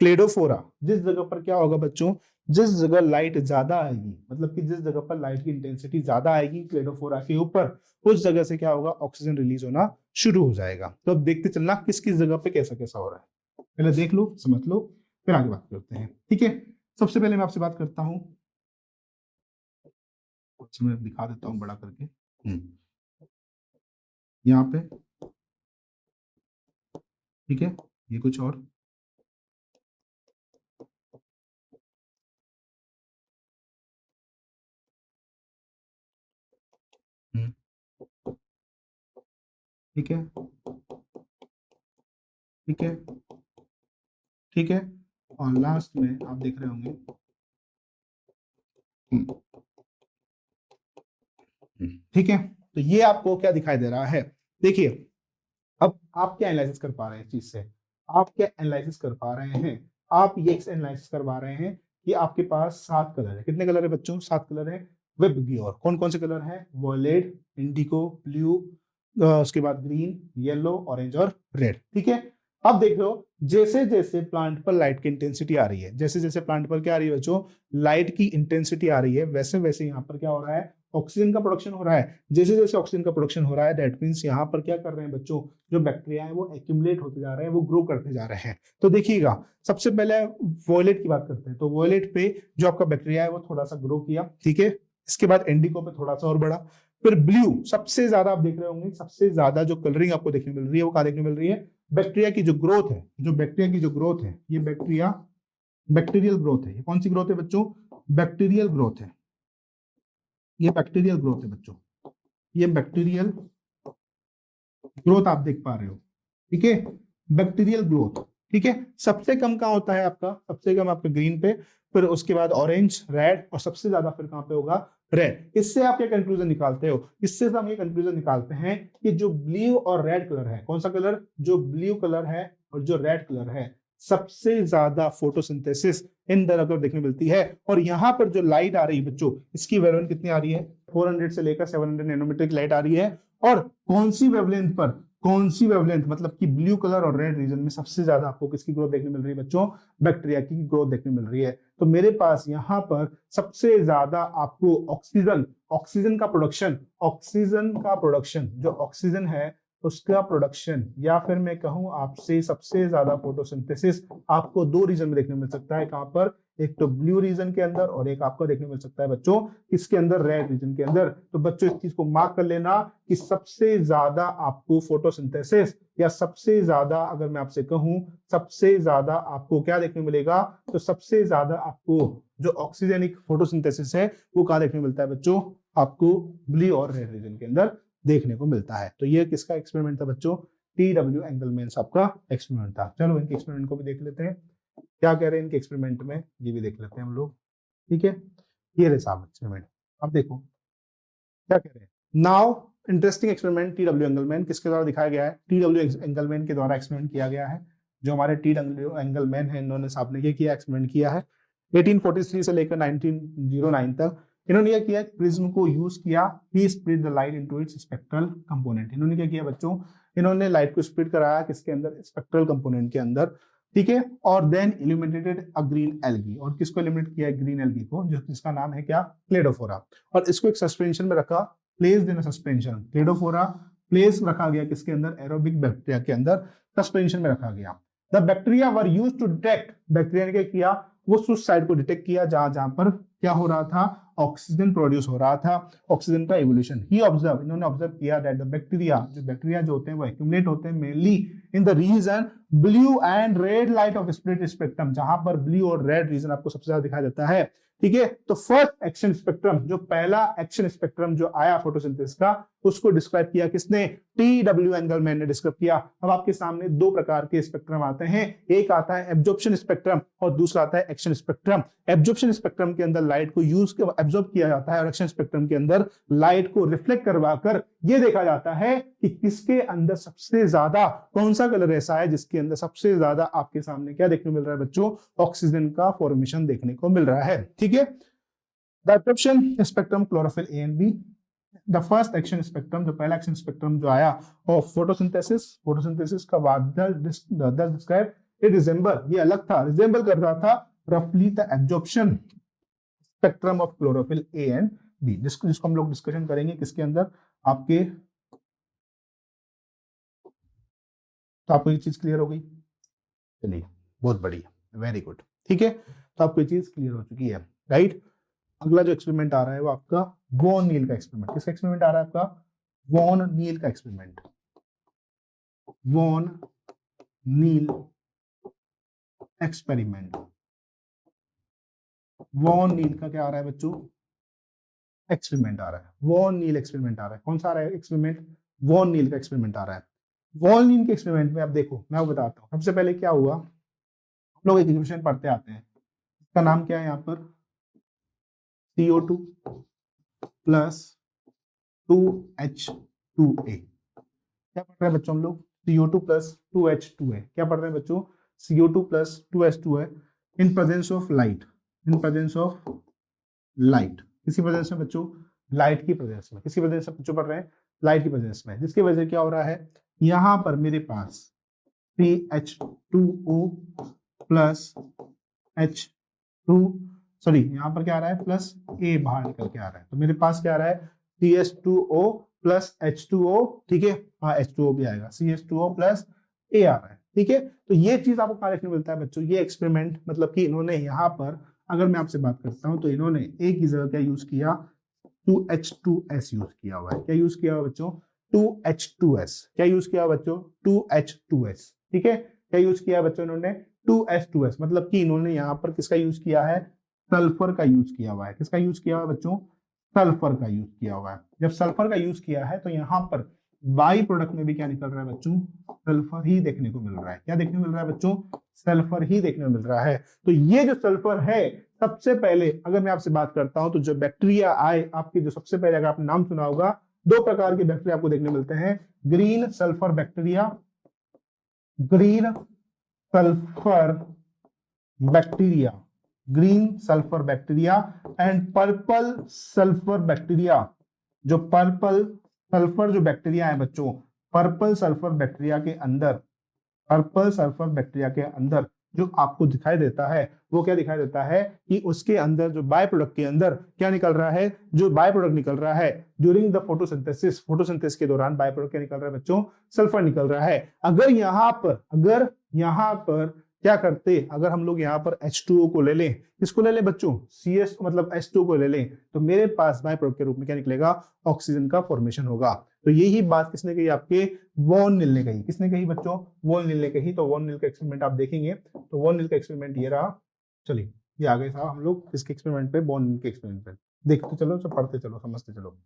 क्लेडोफोरा, जिस जगह पर क्या होगा बच्चों, जिस जगह लाइट ज्यादा आएगी, मतलब कि जिस जगह पर लाइट की इंटेंसिटी ज्यादा आएगी क्लेडोफोरा के ऊपर, उस जगह से क्या होगा, ऑक्सीजन रिलीज होना शुरू हो जाएगा। तो अब देखते चलना किस किस जगह पे कैसा कैसा हो रहा है, पहले देख लो समझ लो, फिर आगे बात करते हैं, ठीक है। सबसे पहले मैं आपसे बात करता हूँ, कुछ मैं दिखा देता हूँ बड़ा करके, यहाँ पे, ठीक है, ये कुछ और, हम्म, ठीक है, ठीक है, ठीक है। और लास्ट में आप देख रहे होंगे ठीक है, तो ये आपको क्या दिखाई दे रहा है, देखिए अब आप क्या एनालिसिस कर पा रहे हैं इस चीज से, आप क्या एनालिसिस कर पा रहे हैं, आप ये एनालिसिस कर पा रहे हैं कि आपके पास 7 कलर है, कितने कलर है बच्चों, 7 कलर है। वे बिगी और कौन कौन से कलर है, वॉयलेट, इंडिगो, ब्लू, उसके बाद ग्रीन, येलो, ऑरेंज और रेड। ठीक है, अब देख लो जैसे जैसे प्लांट पर लाइट की इंटेंसिटी आ रही है, जैसे जैसे प्लांट पर क्या आ रही है बच्चों, लाइट की इंटेंसिटी आ रही है, वैसे वैसे यहाँ पर क्या हो रहा है, ऑक्सीजन का प्रोडक्शन हो रहा है। जैसे जैसे ऑक्सीजन का प्रोडक्शन हो रहा है, दैट मींस यहाँ पर क्या कर रहे हैं बच्चों, जो बैक्टीरिया है वो एक्यूमुलेट होते जा रहे हैं, वो ग्रो करते जा रहे हैं। तो देखिएगा सबसे पहले वॉयलेट की बात करते हैं, तो वॉयलेट पे जो आपका बैक्टीरिया है वो थोड़ा सा ग्रो किया, ठीक है। इसके बाद इंडिगो पे थोड़ा सा और बढ़ा, फिर ब्लू सबसे ज्यादा आप देख रहे होंगे, सबसे ज्यादा जो कलरिंग आपको देखने मिल रही है वो कहाँ देखने मिल रही है, बैक्टीरिया की जो ग्रोथ है, जो बैक्टीरिया की जो ग्रोथ है, ये बैक्टीरियल ग्रोथ है। ये कौन सी ग्रोथ है बच्चों, बैक्टीरियल ग्रोथ है, ये बैक्टीरियल ग्रोथ है बच्चों, ये बैक्टीरियल ग्रोथ आप देख पा रहे हो, ठीक है, बैक्टीरियल ग्रोथ। ठीक है, सबसे कम कहाँ होता है आपका, सबसे कम आपका ग्रीन पे, फिर उसके बाद ऑरेंज, रेड और सबसे ज्यादा फिर कहाँ पे होगा, रेड। इससे आप क्या कंक्लूजन निकालते हो, इससे हम ये कंक्लूजन निकालते हैं कि जो ब्लू और रेड कलर है, कौन सा कलर, जो ब्लू कलर है और जो रेड कलर है, सबसे ज्यादा फोटोसिंथेसिस इन दोनों को देखने मिलती है। और यहाँ पर जो लाइट आ रही है बच्चों, इसकी वेवलेंथ कितनी आ रही है, 400 से लेकर 700 नैनोमीटर की लाइट आ रही है। और कौन सी वेवलेंथ पर, कौन सी वेवलेंथ, मतलब कि ब्लू कलर और रेड रीजन में सबसे ज्यादा आपको किसकी ग्रोथ देखने मिल रही है बच्चों, बैक्टीरिया की ग्रोथ देखने मिल रही है। तो मेरे पास यहाँ पर सबसे ज्यादा आपको ऑक्सीजन, ऑक्सीजन का प्रोडक्शन, ऑक्सीजन का प्रोडक्शन, जो ऑक्सीजन है उसका प्रोडक्शन, या फिर मैं कहूं आपसे सबसे ज्यादा फोटोसिंथेसिस आपको दो रीजन में देखने मिल सकता है। कहां पर, एक तो ब्लू रीजन के अंदर और एक आपको देखने मिल सकता है बच्चों इसके अंदर, रेड रीजन के अंदर। तो बच्चों इस चीज को मार्क कर लेना कि सबसे ज्यादा आपको फोटोसिंथेसिस, या सबसे ज्यादा अगर मैं आपसे कहूं सबसे ज्यादा आपको क्या देखने मिलेगा, तो सबसे ज्यादा आपको जो ऑक्सीजनिक फोटोसिंथेसिस है वो कहां देखने मिलता है बच्चों, आपको ब्लू और रेड रीजन के अंदर देखने को मिलता है। तो ये किसका एक्सपेरिमेंट था बच्चों, TW एंगलमैन साहब का एक्सपेरिमेंट था। चलो इनके एक्सपेरिमेंट को भी देख लेते हैं, क्या कह रहे हैं इनके एक्सपेरिमेंट में, ये भी देख लेते हैं हम लोग। ठीक है, ये रहे साहब एक्सपेरिमेंट। अब देखो क्या कह रहे हैं, now interesting experiment TW Engelmann किसके द्वारा दिखाया गया है, TW एंगलमैन के द्वारा एक्सपेरिमेंट किया गया है। जो हमारे TW एंगलमैन है, इन्होंने साहब ने किया एक्सपेरिमेंट किया है 1843 से लेकर 1909 तक। इन्होंने क्या किया, प्रिज्म को यूज किया, he split the light into its spectral component. इन्होंने क्या किया बच्चों, इन्होंने लाइट को स्प्लिट कराया किसके अंदर, स्पेक्ट्रल कंपोनेंट के अंदर। ठीक है, और देन इल्यूमिनेटेड अ ग्रीन एल्गी, और किसको इल्यूमिनेट किया, ग्रीन एल्गी को, जो जिसका नाम है क्या, क्लेडोफोरा। और इसको एक सस्पेंशन में रखा, placed in a suspension, Cladophora place रखा गया किसके अंदर, एरोबिक बैक्टीरिया के अंदर सस्पेंशन में रखा गया। The bacteria were used to detect, bacteria ने क्या किया, वो उस साइड को डिटेक्ट किया जहां जहां पर क्या हो रहा था, ऑक्सीजन प्रोड्यूस हो रहा था, ऑक्सीजन का इवोल्यूशन। ही ऑब्जर्व, इन्होंने ऑब्जर्व किया दैट द बैक्टीरिया, जो बैक्टीरिया जो होते हैं वो एक्यूमुलेट होते हैं mainly in the region blue and red light of split spectrum, जहां पर ब्लू और रेड रीजन आपको सबसे ज्यादा दिखाई देता है। ठीक है, तो फर्स्ट एक्शन स्पेक्ट्रम, जो पहला एक्शन स्पेक्ट्रम जो आया फोटोसिंथेसिस का, उसको डिस्क्राइब किया किसने, TW एंगलमैन ने डिस्क्राइब किया। अब आपके सामने दो प्रकार के स्पेक्ट्रम आते हैं, एक आता है एब्जॉर्प्शन स्पेक्ट्रम और दूसरा आता है एक्शन स्पेक्ट्रम। एब्जॉर्प्शन स्पेक्ट्रम के अंदर लाइट को यूज एब्जॉर्ब किया जाता है, और एक्शन स्पेक्ट्रम के अंदर लाइट को रिफ्लेक्ट करवाकर यह देखा जाता है कि किसके अंदर सबसे ज्यादा, कौन सा कलर ऐसा है जिसके अंदर सबसे ज्यादा आपके सामने क्या देखने मिल रहा है बच्चों, ऑक्सीजन का फॉर्मेशन देखने को मिल रहा है। ठीक है, the absorption spectrum chlorophyll a and b, the first action spectrum, जो पहला एक्शन स्पेक्ट्रम जो आया ऑफ फोटोसिंथेसिस, फोटोसिंथेसिस का बाद डिस्क्राइब इट रिजेंबल, ये अलग था, रिजेंबल कर रहा था रफली the absorption spectrum of chlorophyll a and b, जिसको हम लोग डिस्कशन करेंगे किसके अंदर, आपके, तो आपको ये चीज क्लियर हो गई, चलिए बहुत बढ़िया, वेरी गुड। ठीक है, तो आपको ये चीज क्लियर हो चुकी है, राइट। अगला जो एक्सपेरिमेंट आ रहा है वो आपका वॉन नील का एक्सपेरिमेंट। किसका एक्सपेरिमेंट आ रहा है आपका, वॉन नील का experiment, Van Niel experiment. Van Niel का क्या आ रहा है बच्चों, एक्सपेरिमेंट आ रहा है, वॉन नील एक्सपेरिमेंट आ रहा है। कौन सा आ रहा है एक्सपेरिमेंट, वॉन नील का एक्सपेरिमेंट आ रहा है। वॉन नील के एक्सपेरिमेंट में आप देखो, मैं आपको बताता हूँ सबसे पहले क्या हुआ। हम लोग एक इक्वेशन पढ़ते आते हैं, इसका नाम क्या है यहाँ पर, CO2 प्लस 2H2A। क्या पढ़ रहे हैं बच्चों हम लोग? CO2 plus 2H2A। क्या पढ़ रहे हैं बच्चों? CO2 plus 2H2A in presence of light, in presence of light. किसी प्रेजेंस में बच्चों? लाइट की प्रेजेंस में। किसी प्रेजेंस में बच्चों पढ़ रहे हैं? लाइट की प्रेजेंस में। जिसकी वजह से क्या हो रहा है, यहां पर मेरे पास CH2O प्लस H2, सॉरी यहाँ पर क्या आ रहा है, प्लस A बाहर निकल के आ रहा है। तो मेरे पास क्या आ रहा है, CH2O प्लस H2O, ठीक है, हाँ H2O भी आएगा, CH2O प्लस A आ रहा है, ठीक है। तो ये चीज आपको कहाँ देखने मिलता है बच्चों? ये एक्सपेरिमेंट, मतलब कि इन्होंने यहाँ पर, अगर मैं आपसे बात करता हूँ तो इन्होंने A की जगह क्या यूज किया, 2H2S यूज किया हुआ है। क्या यूज किया हुआ बच्चों? 2H2S। क्या यूज किया बच्चों? 2H2S, ठीक है। क्या यूज किया बच्चों इन्होंने? 2H2S, मतलब कि इन्होंने यहाँ पर किसका यूज किया है? सल्फर का यूज किया हुआ है। किसका यूज किया हुआ है बच्चों? सल्फर का यूज किया हुआ है। जब सल्फर का यूज किया है तो यहाँ पर बाई प्रोडक्ट में भी क्या निकल रहा है बच्चों? सल्फर ही देखने को मिल रहा है। क्या देखने को मिल रहा है बच्चों? सल्फर ही देखने को मिल रहा है। तो ये जो सल्फर है, सबसे पहले अगर मैं आपसे बात करता हूं तो जो बैक्टीरिया आए आपके, जो सबसे पहले अगर आपने नाम सुना होगा, दो प्रकार के बैक्टीरिया आपको देखने मिलते हैं, green sulphur bacteria, green sulphur bacteria, green sulphur bacteria and purple sulphur bacteria. जो पर्पल सल्फर जो बैक्टीरिया है बच्चों, पर्पल सल्फर बैक्टीरिया के अंदर, पर्पल सल्फर बैक्टीरिया के अंदर जो आपको दिखाई देता है वो क्या दिखाई देता है कि उसके अंदर जो बाय प्रोडक्ट के अंदर क्या निकल रहा है, जो बाय प्रोडक्ट निकल रहा है ड्यूरिंग द फोटोसिंथेसिस, फोटोसिंथेसिस के दौरान बाय प्रोडक्ट क्या निकल रहा है बच्चों? सल्फर निकल रहा है। अगर यहाँ पर क्या करते, अगर हम लोग यहाँ पर H2O को ले लें, किसको ले लें बच्चों? CS मतलब H2O को ले लें, तो मेरे पास बाय प्रोडक्ट के रूप में क्या निकलेगा? ऑक्सीजन का फॉर्मेशन होगा। तो यही बात किसने कही? आपके वॉन नील ने कही। किसने कही बच्चों? वॉन नील ने कही। तो वॉन नील का एक्सपेरिमेंट आप देखेंगे, तो वॉन नील का एक्सपेरिमेंट ये रहा। चलिए ये आ गए साहब हम लोग इसके एक्सपेरिमेंट पे, वॉन नील के एक्सपेरिमेंट पे। देखते चलो, पढ़ते चलो, समझते चलो।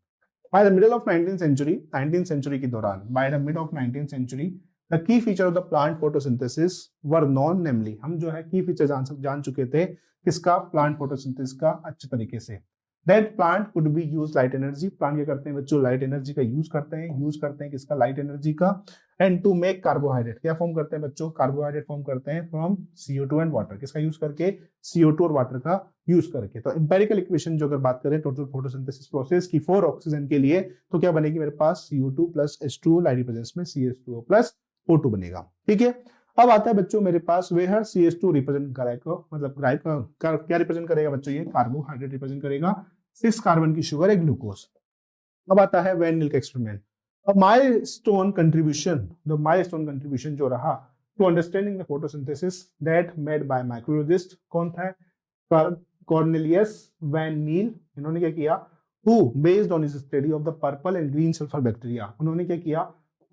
By the middle of 19th century, 19th century के दौरान, by the mid of 19th century, the key feature of the plant photosynthesis were known, namely, हम जो है key feature जान चुके थे किसका? plant photosynthesis का अच्छे तरीके से। That plant could be use light energy, plant क्या करते हैं बच्चों? light energy का use करते हैं किसका? light energy का। and to make carbohydrate, क्या फॉर्म करते हैं बच्चों? कार्बोहाइड्रेट फॉर्म करते हैं from CO2 and water। किसका यूज करके? CO2 और वाटर का यूज करके। तो एम्पेरिकल इक्वेशन जो अगर बात करें टोटल फोटोसिंथेसिस प्रोसेस की फॉर ऑक्सीजन के लिए, तो क्या बनेगी मेरे पास? CO2 plus H2O, light presence में CH2O प्लस O2 बनेगा, ठीक है। अब आता है बच्चों मेरे पास वेयर CH2 रिप्रेजेंट करेगा, मतलब क्या रिप्रेजेंट करेगा बच्चों? ये कार्बोहाइड्रेट रिप्रेजेंट करेगा, 6 कार्बन की शुगर है ग्लूकोज। अब आता है वैन नील का एक्सपेरिमेंट। अब माइलस्टोन कंट्रीब्यूशन जो रहा to understanding the photosynthesis that made by microbiologist, कौन था? Cornelius van Niel. इन्होंने क्या किया? Who based on his study of the purple and green sulfur bacteria, उन्होंने क्या किया?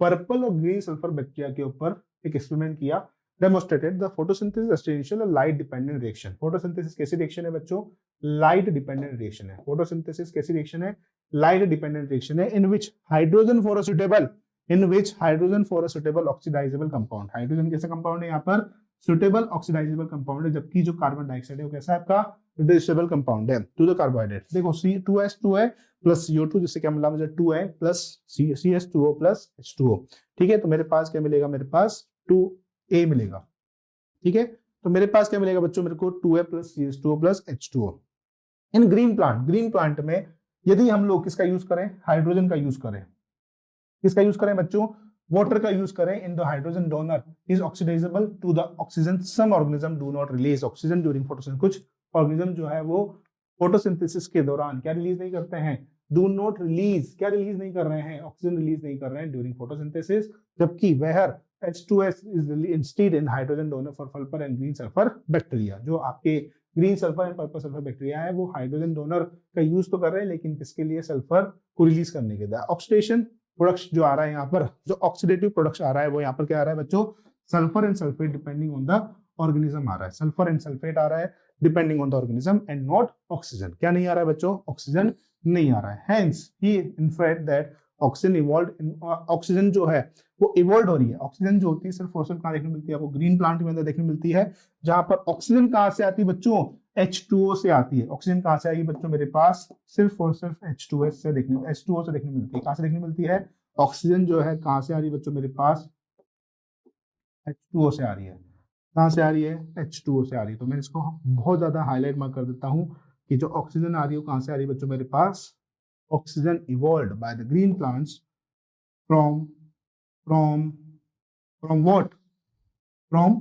पर्पल और ग्रीन सल्फर बैक्टीरिया के ऊपर एक एक्सपेरिमेंट किया। Demonstrated the photosynthesis essential light dependent reaction. Photosynthesis कैसी रिएक्शन है बच्चों? लाइट डिपेंडेंट रिएक्शन है। फोटोसिंथेसिस कैसी रिएक्शन है? लाइट डिपेंडेंट रिएक्शन है। In which hydrogen for a suitable oxidisable compound, hydrogen कैसा कंपाउंड है यहाँ पर? सुटेबल ऑक्सीडाइजेबल कंपाउंड है, जबकि जो कार्बन डाइऑक्साइड है वो कैसा है आपका? रिड्यूसिबल कंपाउंड है टू द कार्बोहाइड्रेट। देखो C2H2 है प्लस CO2, जिससे क्या मिला मुझे? 2 है प्लस CH2O प्लस H2O, ठीक है। तो मेरे पास क्या मिलेगा? मेरे पास 2A मिलेगा, ठीक है। तो मेरे पास क्या मिलेगा बच्चों? मेरे को 2A plus CH2O plus H2O। इन ग्रीन प्लांट में यदि हम लोग किसका यूज करें? हाइड्रोजन का यूज करें। किसका यूज करें बच्चों? वाटर का यूज करें। In the hydrogen donor is oxidisable to the oxygen, some organism do not release oxygen during photosynthesis. कुछ ऑर्गेनिज्म जो है वो फोटोसिंथेसिस के दौरान क्या रिलीज नहीं करते हैं? डू नॉट रिलीज, क्या रिलीज नहीं कर रहे हैं? ऑक्सीजन रिलीज नहीं कर रहे हैं ड्यूरिंग फोटोसिंथेसिस, जबकि where H2S is instead in hydrogen donor for purple and green sulfur bacteria। जो आपके green sulphur and purple sulphur bacteria है वो हाइड्रोजन डोनर का यूज तो कर रहे हैं, लेकिन किसके लिए? सल्फर को रिलीज करने के लिए। ऑक्सीडेशन प्रोडक्ट्स जो आ रहा है यहाँ पर, जो ऑक्सीडेटिव प्रोडक्ट्स आ रहा है वो यहाँ पर क्या आ रहा है बच्चों? Sulphur and sulphate depending on the organism आ रहा है। सल्फर एंड सल्फेट आ रहा है depending on the organism and not oxygen. क्या नहीं आ रहा है बच्चों? ऑक्सीजन नहीं आ रहा है। Hence he in fact that oxygen evolve, oxygen जो है वो इवॉल्व हो रही है। ऑक्सीजन जो होती है सिर्फ और सिर्फ कहाँ देखने मिलती है आपको? ग्रीन प्लांट के अंदर देखने मिलती है, जहां पर ऑक्सीजन कहाँ से आती है बच्चों? H2O से आती है। ऑक्सीजन कहाँ से आएगी बच्चों मेरे पास? सिर्फ और सिर्फ H2O से देखने मिलती है। कहाँ से देखने मिलती है? ऑक्सीजन जो है कहाँ से आ रही है बच्चों मेरे पास? H2O से आ रही है। कहाँ से आ रही है? H2O से आ रही है। तो मैं इसको बहुत ज्यादा हाईलाइट मार्क कर देता हूँ कि जो ऑक्सीजन आ रही है वो कहाँ से आ रही है बच्चों मेरे पास? Oxygen evolved by the green plants from from from what? From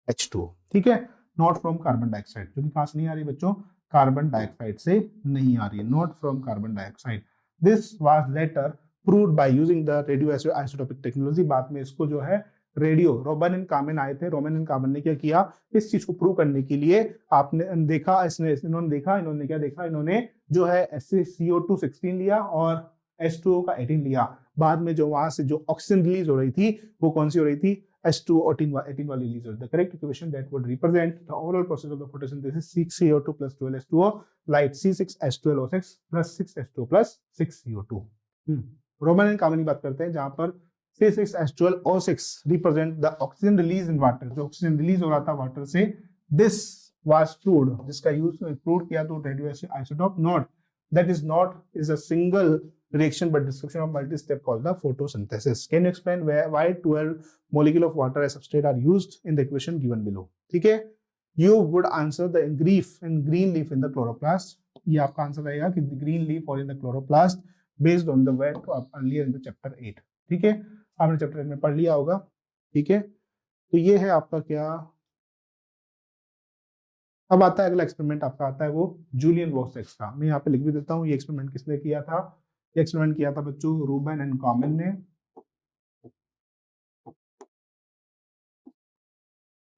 H2O, ठीक है, नॉट फ्रॉम कार्बन डाइऑक्साइड। क्योंकि कहां से नहीं आ रही बच्चों? कार्बन डाइऑक्साइड से नहीं आ रही है, not from carbon dioxide. This was later proved by using the radio isotopic technology. बाद में इसको जो है रेडियो, रोबन एंड कामेन आए थे। रोबन एंड कामेन ने क्या किया? इस चीज को प्रूव करने के लिए आपने देखा, इन्होंने क्या देखा? इन्होंने जो है CO2 16 लिया और H2O का 18 लिया। बाद में जो वहां से जो ऑक्सीजन रिलीज हो रही थी वो कौन सी हो रही थी? H2O 18 वाली release होती है। The correct equation that would represent the overall process of the photosynthesis 6CO2 plus 12H2O, light C6H12O6 plus 6H2O plus 6CO2। Roman and common की बात करते हैं जहां पर C6H12O6 represent the oxygen release in water, जो oxygen release हो रहा था वाटर से। This was proved, जिसका यूज प्रूव किया तो radio isotope not, that is not is a single reaction but description of multi-step called the photosynthesis. Can you explain why 12 molecule of water as substrate are used in the equation given below? ठीक है, you would answer the green leaf in the chloroplast. ये आपका answer रहेगा कि green leaf or in the chloroplast based on the word earlier in the chapter 8। ठीक है, आपने chapter 8 में पढ़ लिया होगा। ठीक है, तो ये है आपका क्या। अब आता है अगला एक्सपेरिमेंट, आपका आता है वो जूलियन वॉक्स का। मैं यहाँ पे लिख भी देता हूँ ये एक्सपेरिमेंट किसने किया था। ये एक्सपेरिमेंट किया था बच्चों रूबन एंड कॉमन ने।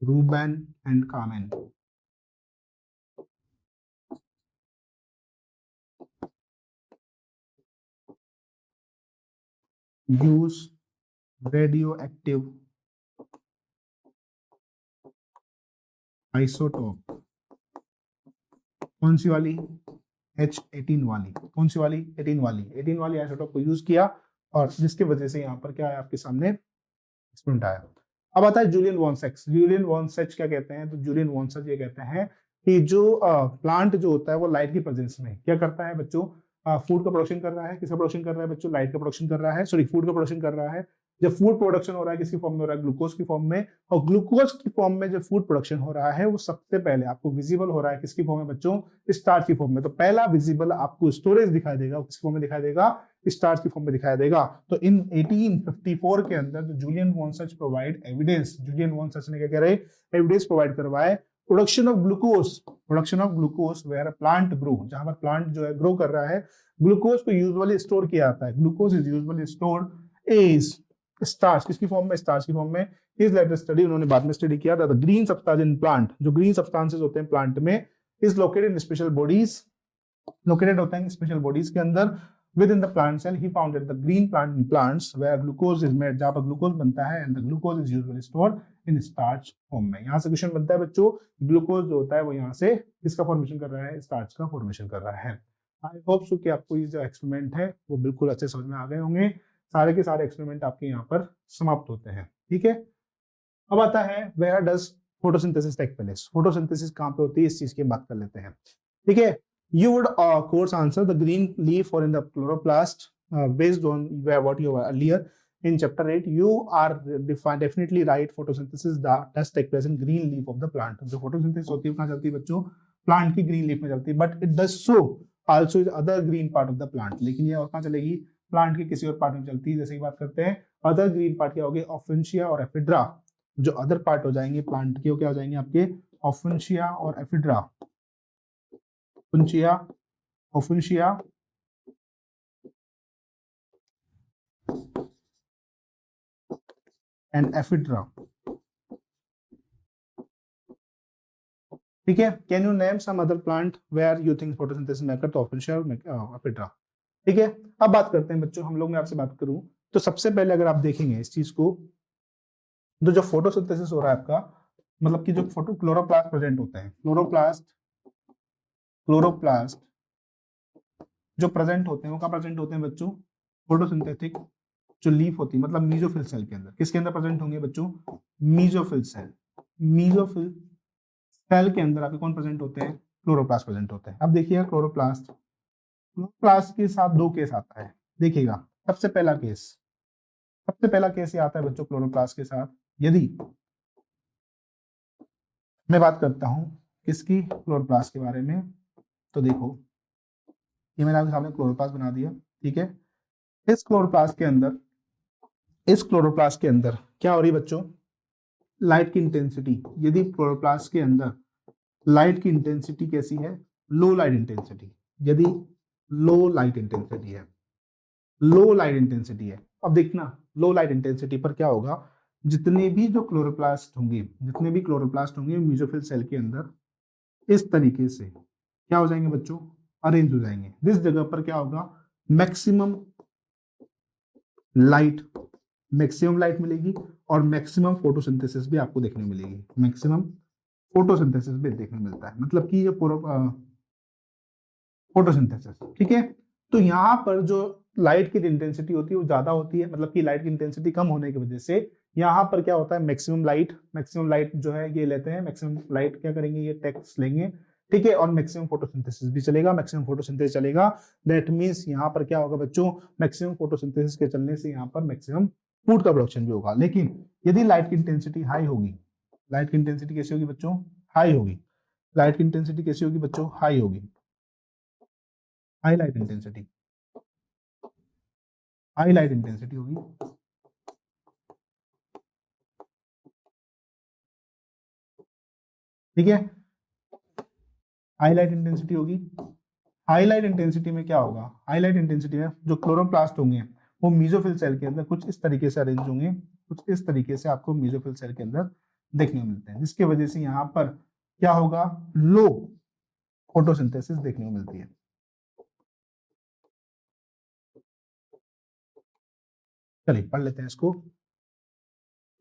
Ruben and Kamen use radioactive isotope. कौन सी वाली? H18 वाली। कौन सी वाली? 18 वाली आइसोटोप को यूज किया और जिसकी वजह से यहाँ पर क्या है आपके सामने एक्सपेरिमेंट आया। अब आता है जूलियन वॉन्सेच। जूलियन वॉन्सेच क्या कहते हैं? तो जूलियन वॉन्सेच ये कहते हैं कि जो प्लांट जो होता है वो लाइट की प्रेजेंस में क्या करता है बच्चों? फूड का प्रोडक्शन कर रहा है। किसका प्रोडक्शन कर रहा है बच्चों? लाइट का प्रोडक्शन कर रहा है, सॉरी फूड का प्रोडक्शन कर रहा है। जब फूड प्रोडक्शन हो रहा है किसकी फॉर्म में हो रहा है? ग्लूकोज की फॉर्म में। और ग्लूकोज की फॉर्म में जो फूड प्रोडक्शन हो रहा है वो सबसे पहले आपको विजिबल हो रहा है किसकी फॉर्म में बच्चों? स्टार्च की फॉर्म में। तो पहला विजिबल आपको स्टोरेज दिखाई देगा, किसकी फॉर्म में दिखाई देगा? स्टार्च की फॉर्म में दिखाई देगा। तो इन 1854 के अंदर जो Julius von Sachs provide evidence, Julius von Sachs ने क्या कह रहे? एविडेंस प्रोवाइड करवाए production of glucose where plant grow, जहां पर प्लांट जो है ग्रो कर रहा है। ग्लूकोज को यूजुअली स्टोर किया जाता है। Glucose is usually stored as starch, किसकी फॉर्म में? स्टार्च की फॉर्म में। इस लेटर स्टडी उन्होंने बाद में स्टडी किया था। ग्रीन सब्सटेंस इन प्लांट, जो ग्रीन सब्सटेंसेस होते हैं प्लांट में, is located in special bodies, located होते हैं स्पेशल बॉडीज के अंदर within the plant cell. He found that the green plant in plants where glucose is made, जहां पर ग्लूकोज बनता है, and the glucose is usually stored in starch form में। यहाँ से क्वेश्चन बनता है बच्चों, ग्लूकोज जो होता है वो यहाँ से किसका फॉर्मेशन कर रहा है? स्टार्च का फॉर्मेशन कर रहा है। आई होप सो कि आपको ये जो एक्सपेरिमेंट है वो बिल्कुल अच्छे समझ में आ गए होंगे। सारे के सारे एक्सपेरिमेंट आपके यहाँ पर समाप्त होते हैं। ठीक है, अब आता है where does photosynthesis take place. Photosynthesis कहाँ पे होती है इस चीज की बात कर लेते हैं। ठीक है, you would of course answer the green leaf or in the chloroplast based on what you were earlier in chapter 8. You are definitely right, photosynthesis does take place in green leaf of the plant. जो photosynthesis होती है कहाँ चलती है बच्चों? Plant की green leaf में चलती है, but it does so also is other green part of the plant. लेकिन ये और कहाँ चलेगी? प्लांट के किसी और पार्ट में चलती है। जैसे की बात करते हैं अदर ग्रीन पार्ट क्या होगी? ऑफेंशिया और एफिड्रा। जो अदर पार्ट हो जाएंगे प्लांट के वो क्या हो जाएंगे आपके? ऑफेंशिया और एफिड्रा। ऑफेंशिया and ephedra. ठीक है, can you name some other plant where you think photosynthesis में occur? तो ऑफेंशिया और एफिड्रा। ठीक है, अब बात करते हैं बच्चों, हम लोग मैं आपसे बात करूं तो सबसे पहले अगर आप देखेंगे इस चीज को, तो जो फोटोसिंथेसिस हो रहा है आपका, मतलब कि जो फोटो क्लोरोप्लास्ट प्रेजेंट होते हैं, क्लोरोप्लास्ट जो प्रेजेंट होते हैं वो कहाँ प्रेजेंट होते हैं बच्चों? फोटोसिंथेटिक जो लीफ होती है, मतलब मीजोफिल सेल के अंदर। किसके अंदर प्रेजेंट होंगे बच्चों? Mesophyll cell. मीजोफिल सेल के अंदर आपके कौन प्रेजेंट होते हैं, क्लोरोप्लास्ट प्रेजेंट होते हैं। अब देखिए क्लोरोप्लास्ट के साथ दो केस आता है, देखिएगा। सबसे पहला केस ये आता है बच्चों क्लोरोप्लास्ट के साथ, यदि मैं बात करता हूं किसकी, क्लोरोप्लास्ट के बारे में, तो देखो ये मैंने आपके सामने क्लोरोप्लास्ट बना दिया, ठीक है। इस क्लोरोप्लास्ट के अंदर क्या हो रही है बच्चों, लाइट की इंटेंसिटी, यदि क्लोरोप्लास्ट के अंदर लाइट की इंटेंसिटी कैसी है, लो लाइट इंटेंसिटी, यदि लो लाइट इंटेंसिटी है, अब देखना लो लाइट इंटेंसिटी पर क्या होगा, जितने भी क्लोरोप्लास्ट होंगे म्यूजोफिल सेल के अंदर इस तरीके से क्या हो जाएंगे बच्चों, अरेंज हो जाएंगे। जिस जगह पर क्या होगा, मैक्सिमम लाइट मिलेगी और मैक्सिमम फोटोसिंथेसिस भी आपको देखने को मिलेगी, मैक्सिमम फोटोसिंथेसिस भी देखने को मिलता है, मतलब कि जो फोटोसिंथेसिस, ठीक है। तो यहाँ पर जो लाइट की इंटेंसिटी होती है वो ज्यादा होती है, मतलब कि लाइट की इंटेंसिटी कम होने की वजह से यहाँ पर क्या होता है, मैक्सिमम लाइट जो है ये लेते हैं, मैक्सिमम लाइट क्या करेंगे, ये टेक्स्ट लेंगे, ठीक है, और मैक्सिमम फोटोसिंथेसिस भी चलेगा, दैट मींस यहाँ पर क्या होगा बच्चों, मैक्सिमम फोटोसिंथेसिस के चलने से यहाँ पर मैक्सिमम फूड का प्रोडक्शन भी होगा। लेकिन यदि लाइट की इंटेंसिटी हाई होगी, लाइट की इंटेंसिटी कैसी होगी बच्चों, हाई होगी, लाइट की इंटेंसिटी कैसी होगी बच्चों, हाई होगी, हाई लाइट इंटेंसिटी होगी, ठीक है, हाईलाइट इंटेंसिटी होगी। हाईलाइट इंटेंसिटी में क्या होगा, हाईलाइट इंटेंसिटी में जो क्लोरोप्लास्ट होंगे वो मीजोफिल सेल के अंदर कुछ इस तरीके से अरेंज होंगे, कुछ इस तरीके से आपको मीजोफिल सेल के अंदर देखने को मिलते हैं, जिसकी वजह से यहाँ पर क्या होगा, लो फोटोसिंथेसिस देखने को मिलती है। चलिए पढ़ लेते हैं इसको,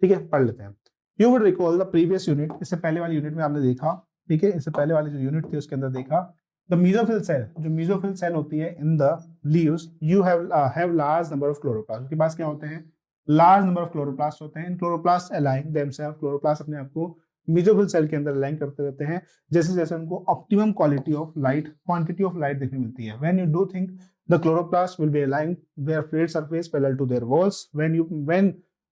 ठीक है, पढ़ लेते हैं। You would recall the previous unit, इससे पहले वाली यूनिट में आपने देखा, ठीक है, इससे पहले वाली जो यूनिट थी उसके अंदर देखा, द मीजोफिल सेल, जो मीजोफिल सेल होती है in the leaves, you have large number of chloroplast, उसके पास क्या होते हैं, लार्ज नंबर ऑफ क्लोरोप्लास्ट होते हैं। इन क्लोरोप्लास्ट अलाइन देमसेल्फ, क्लोरोप्लास्ट अपने आप को मीजोफिल सेल के अंदर अलाइन करते रहते हैं, जैसे जैसे उनको ऑप्टिमम क्वांटिटी ऑफ लाइट देखने मिलती है। When you do think the chloroplast will be aligned their flat surface parallel to their walls,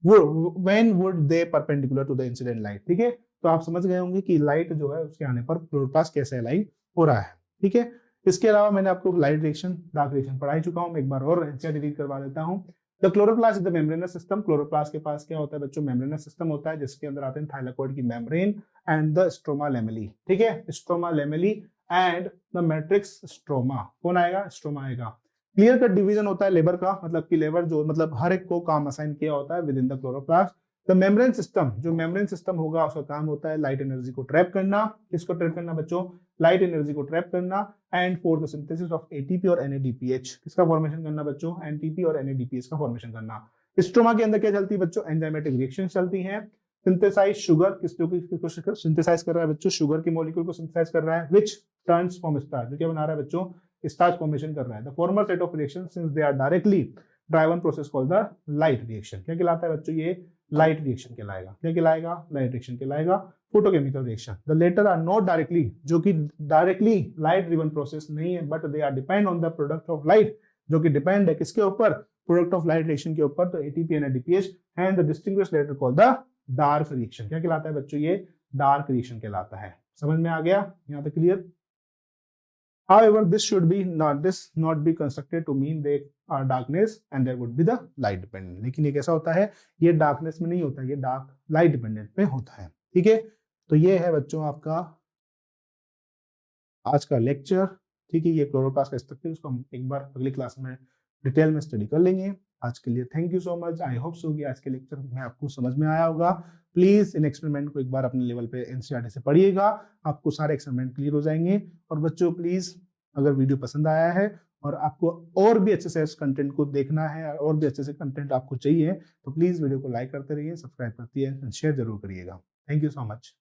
when would they perpendicular to the incident light, ठीक है। तो आप समझ गए होंगे कि लाइट जो है उसके आने पर क्लोरोप्लास्ट कैसे अलाइन हो रहा है, ठीक है। इसके अलावा मैंने आपको लाइट रिएक्शन, डार्क रिएक्शन पढ़ा चुका हूं, एक बार और डिलीट करवा देता हूं। The chloroplast is the membranes system, chloroplast के पास क्या होता है बच्चों, मेम्ब्रेनस सिस्टम होता है, जिसके अंदर आते हैं थाइलाकोइड की membrane and the stroma lamellae, ठीक है, stroma lamellae and the matrix stroma, कौन आएगा, स्ट्रोमा आएगा। क्लियर कट डिवीजन होता है लेबर का, मतलब कि लेबर जो मतलब हर एक को काम असाइन किया होता है with in the chloroplast. The membrane system, जो मेम्ब्रेन सिस्टम होगा उसका काम होता है लाइट एनर्जी को ट्रैप करना, किसको ट्रैप करना बच्चों, लाइट एनर्जी को ट्रैप करना, and for the synthesis of ATP और एनएडीपीएच, किसका फॉर्मेशन करना बच्चों, एनटीपी और एनएडीपीएच का फॉर्मेशन करना। स्ट्रोमा के अंदर क्या चलती है बच्चों, एंजाइमेटिक रिएक्शन चलती है। सिंथेसाइज शुगर, किसको सिंथेसाइज कर रहा है बच्चों, शुगर के मॉलिक्यूल को सिंथेसाइज कर रहा है, व्हिच टर्न्स फ्रॉम स्टार्च, जो क्या बना रहा है बच्चों, स्टार्च फॉर्मेशन कर रहा है। The former set of reaction since they are directly driven process called the light reaction, क्या कहलाता है बच्चों, ये लाइट रिएक्शन कहलाएगा, क्या कहलाएगा, लाइट रिएक्शन कहलाएगा। Photochemical reaction, the latter are not directly, जो कि डायरेक्टली लाइट ड्रिवन प्रोसेस नहीं है, but they are depend on the product of light, जो कि डिपेंड है किसके ऊपर, प्रोडक्ट ऑफ लाइट रिएक्शन के ऊपर, तो ATP and ADPH, and the distinguish later called the dark reaction, क्या कहलाता है बच्चों, ये डार्क रिएक्शन कहलाता है। समझ में आ गया यहाँ तक clear. However, this not be constructed to mean they are darkness and there would be the light dependent, लेकिन ये कैसा होता है, ये darkness में नहीं होता, ये dark light dependent में होता है, ठीक है। तो ये है बच्चों आपका आज का लेक्चर, ठीक है, ये क्लोरोप्लास्ट का स्ट्रक्चर, इसको हम एक बार अगली क्लास में डिटेल में स्टडी कर लेंगे। आज के लिए thank you so much, I hope so कि आज के लेक्चर में आपको समझ में आया होगा। प्लीज इन एक्सपेरिमेंट को एक बार अपने लेवल पे एनसीईआरटी से पढ़िएगा, आपको सारे एक्सपेरिमेंट क्लियर हो जाएंगे। और बच्चों प्लीज अगर वीडियो पसंद आया है और आपको और भी अच्छे से इस कंटेंट को देखना है और भी अच्छे से कंटेंट आपको चाहिए, तो प्लीज वीडियो को लाइक करते रहिए, सब्सक्राइब करते रहिए, शेयर जरूर करिएगा। Thank you so much.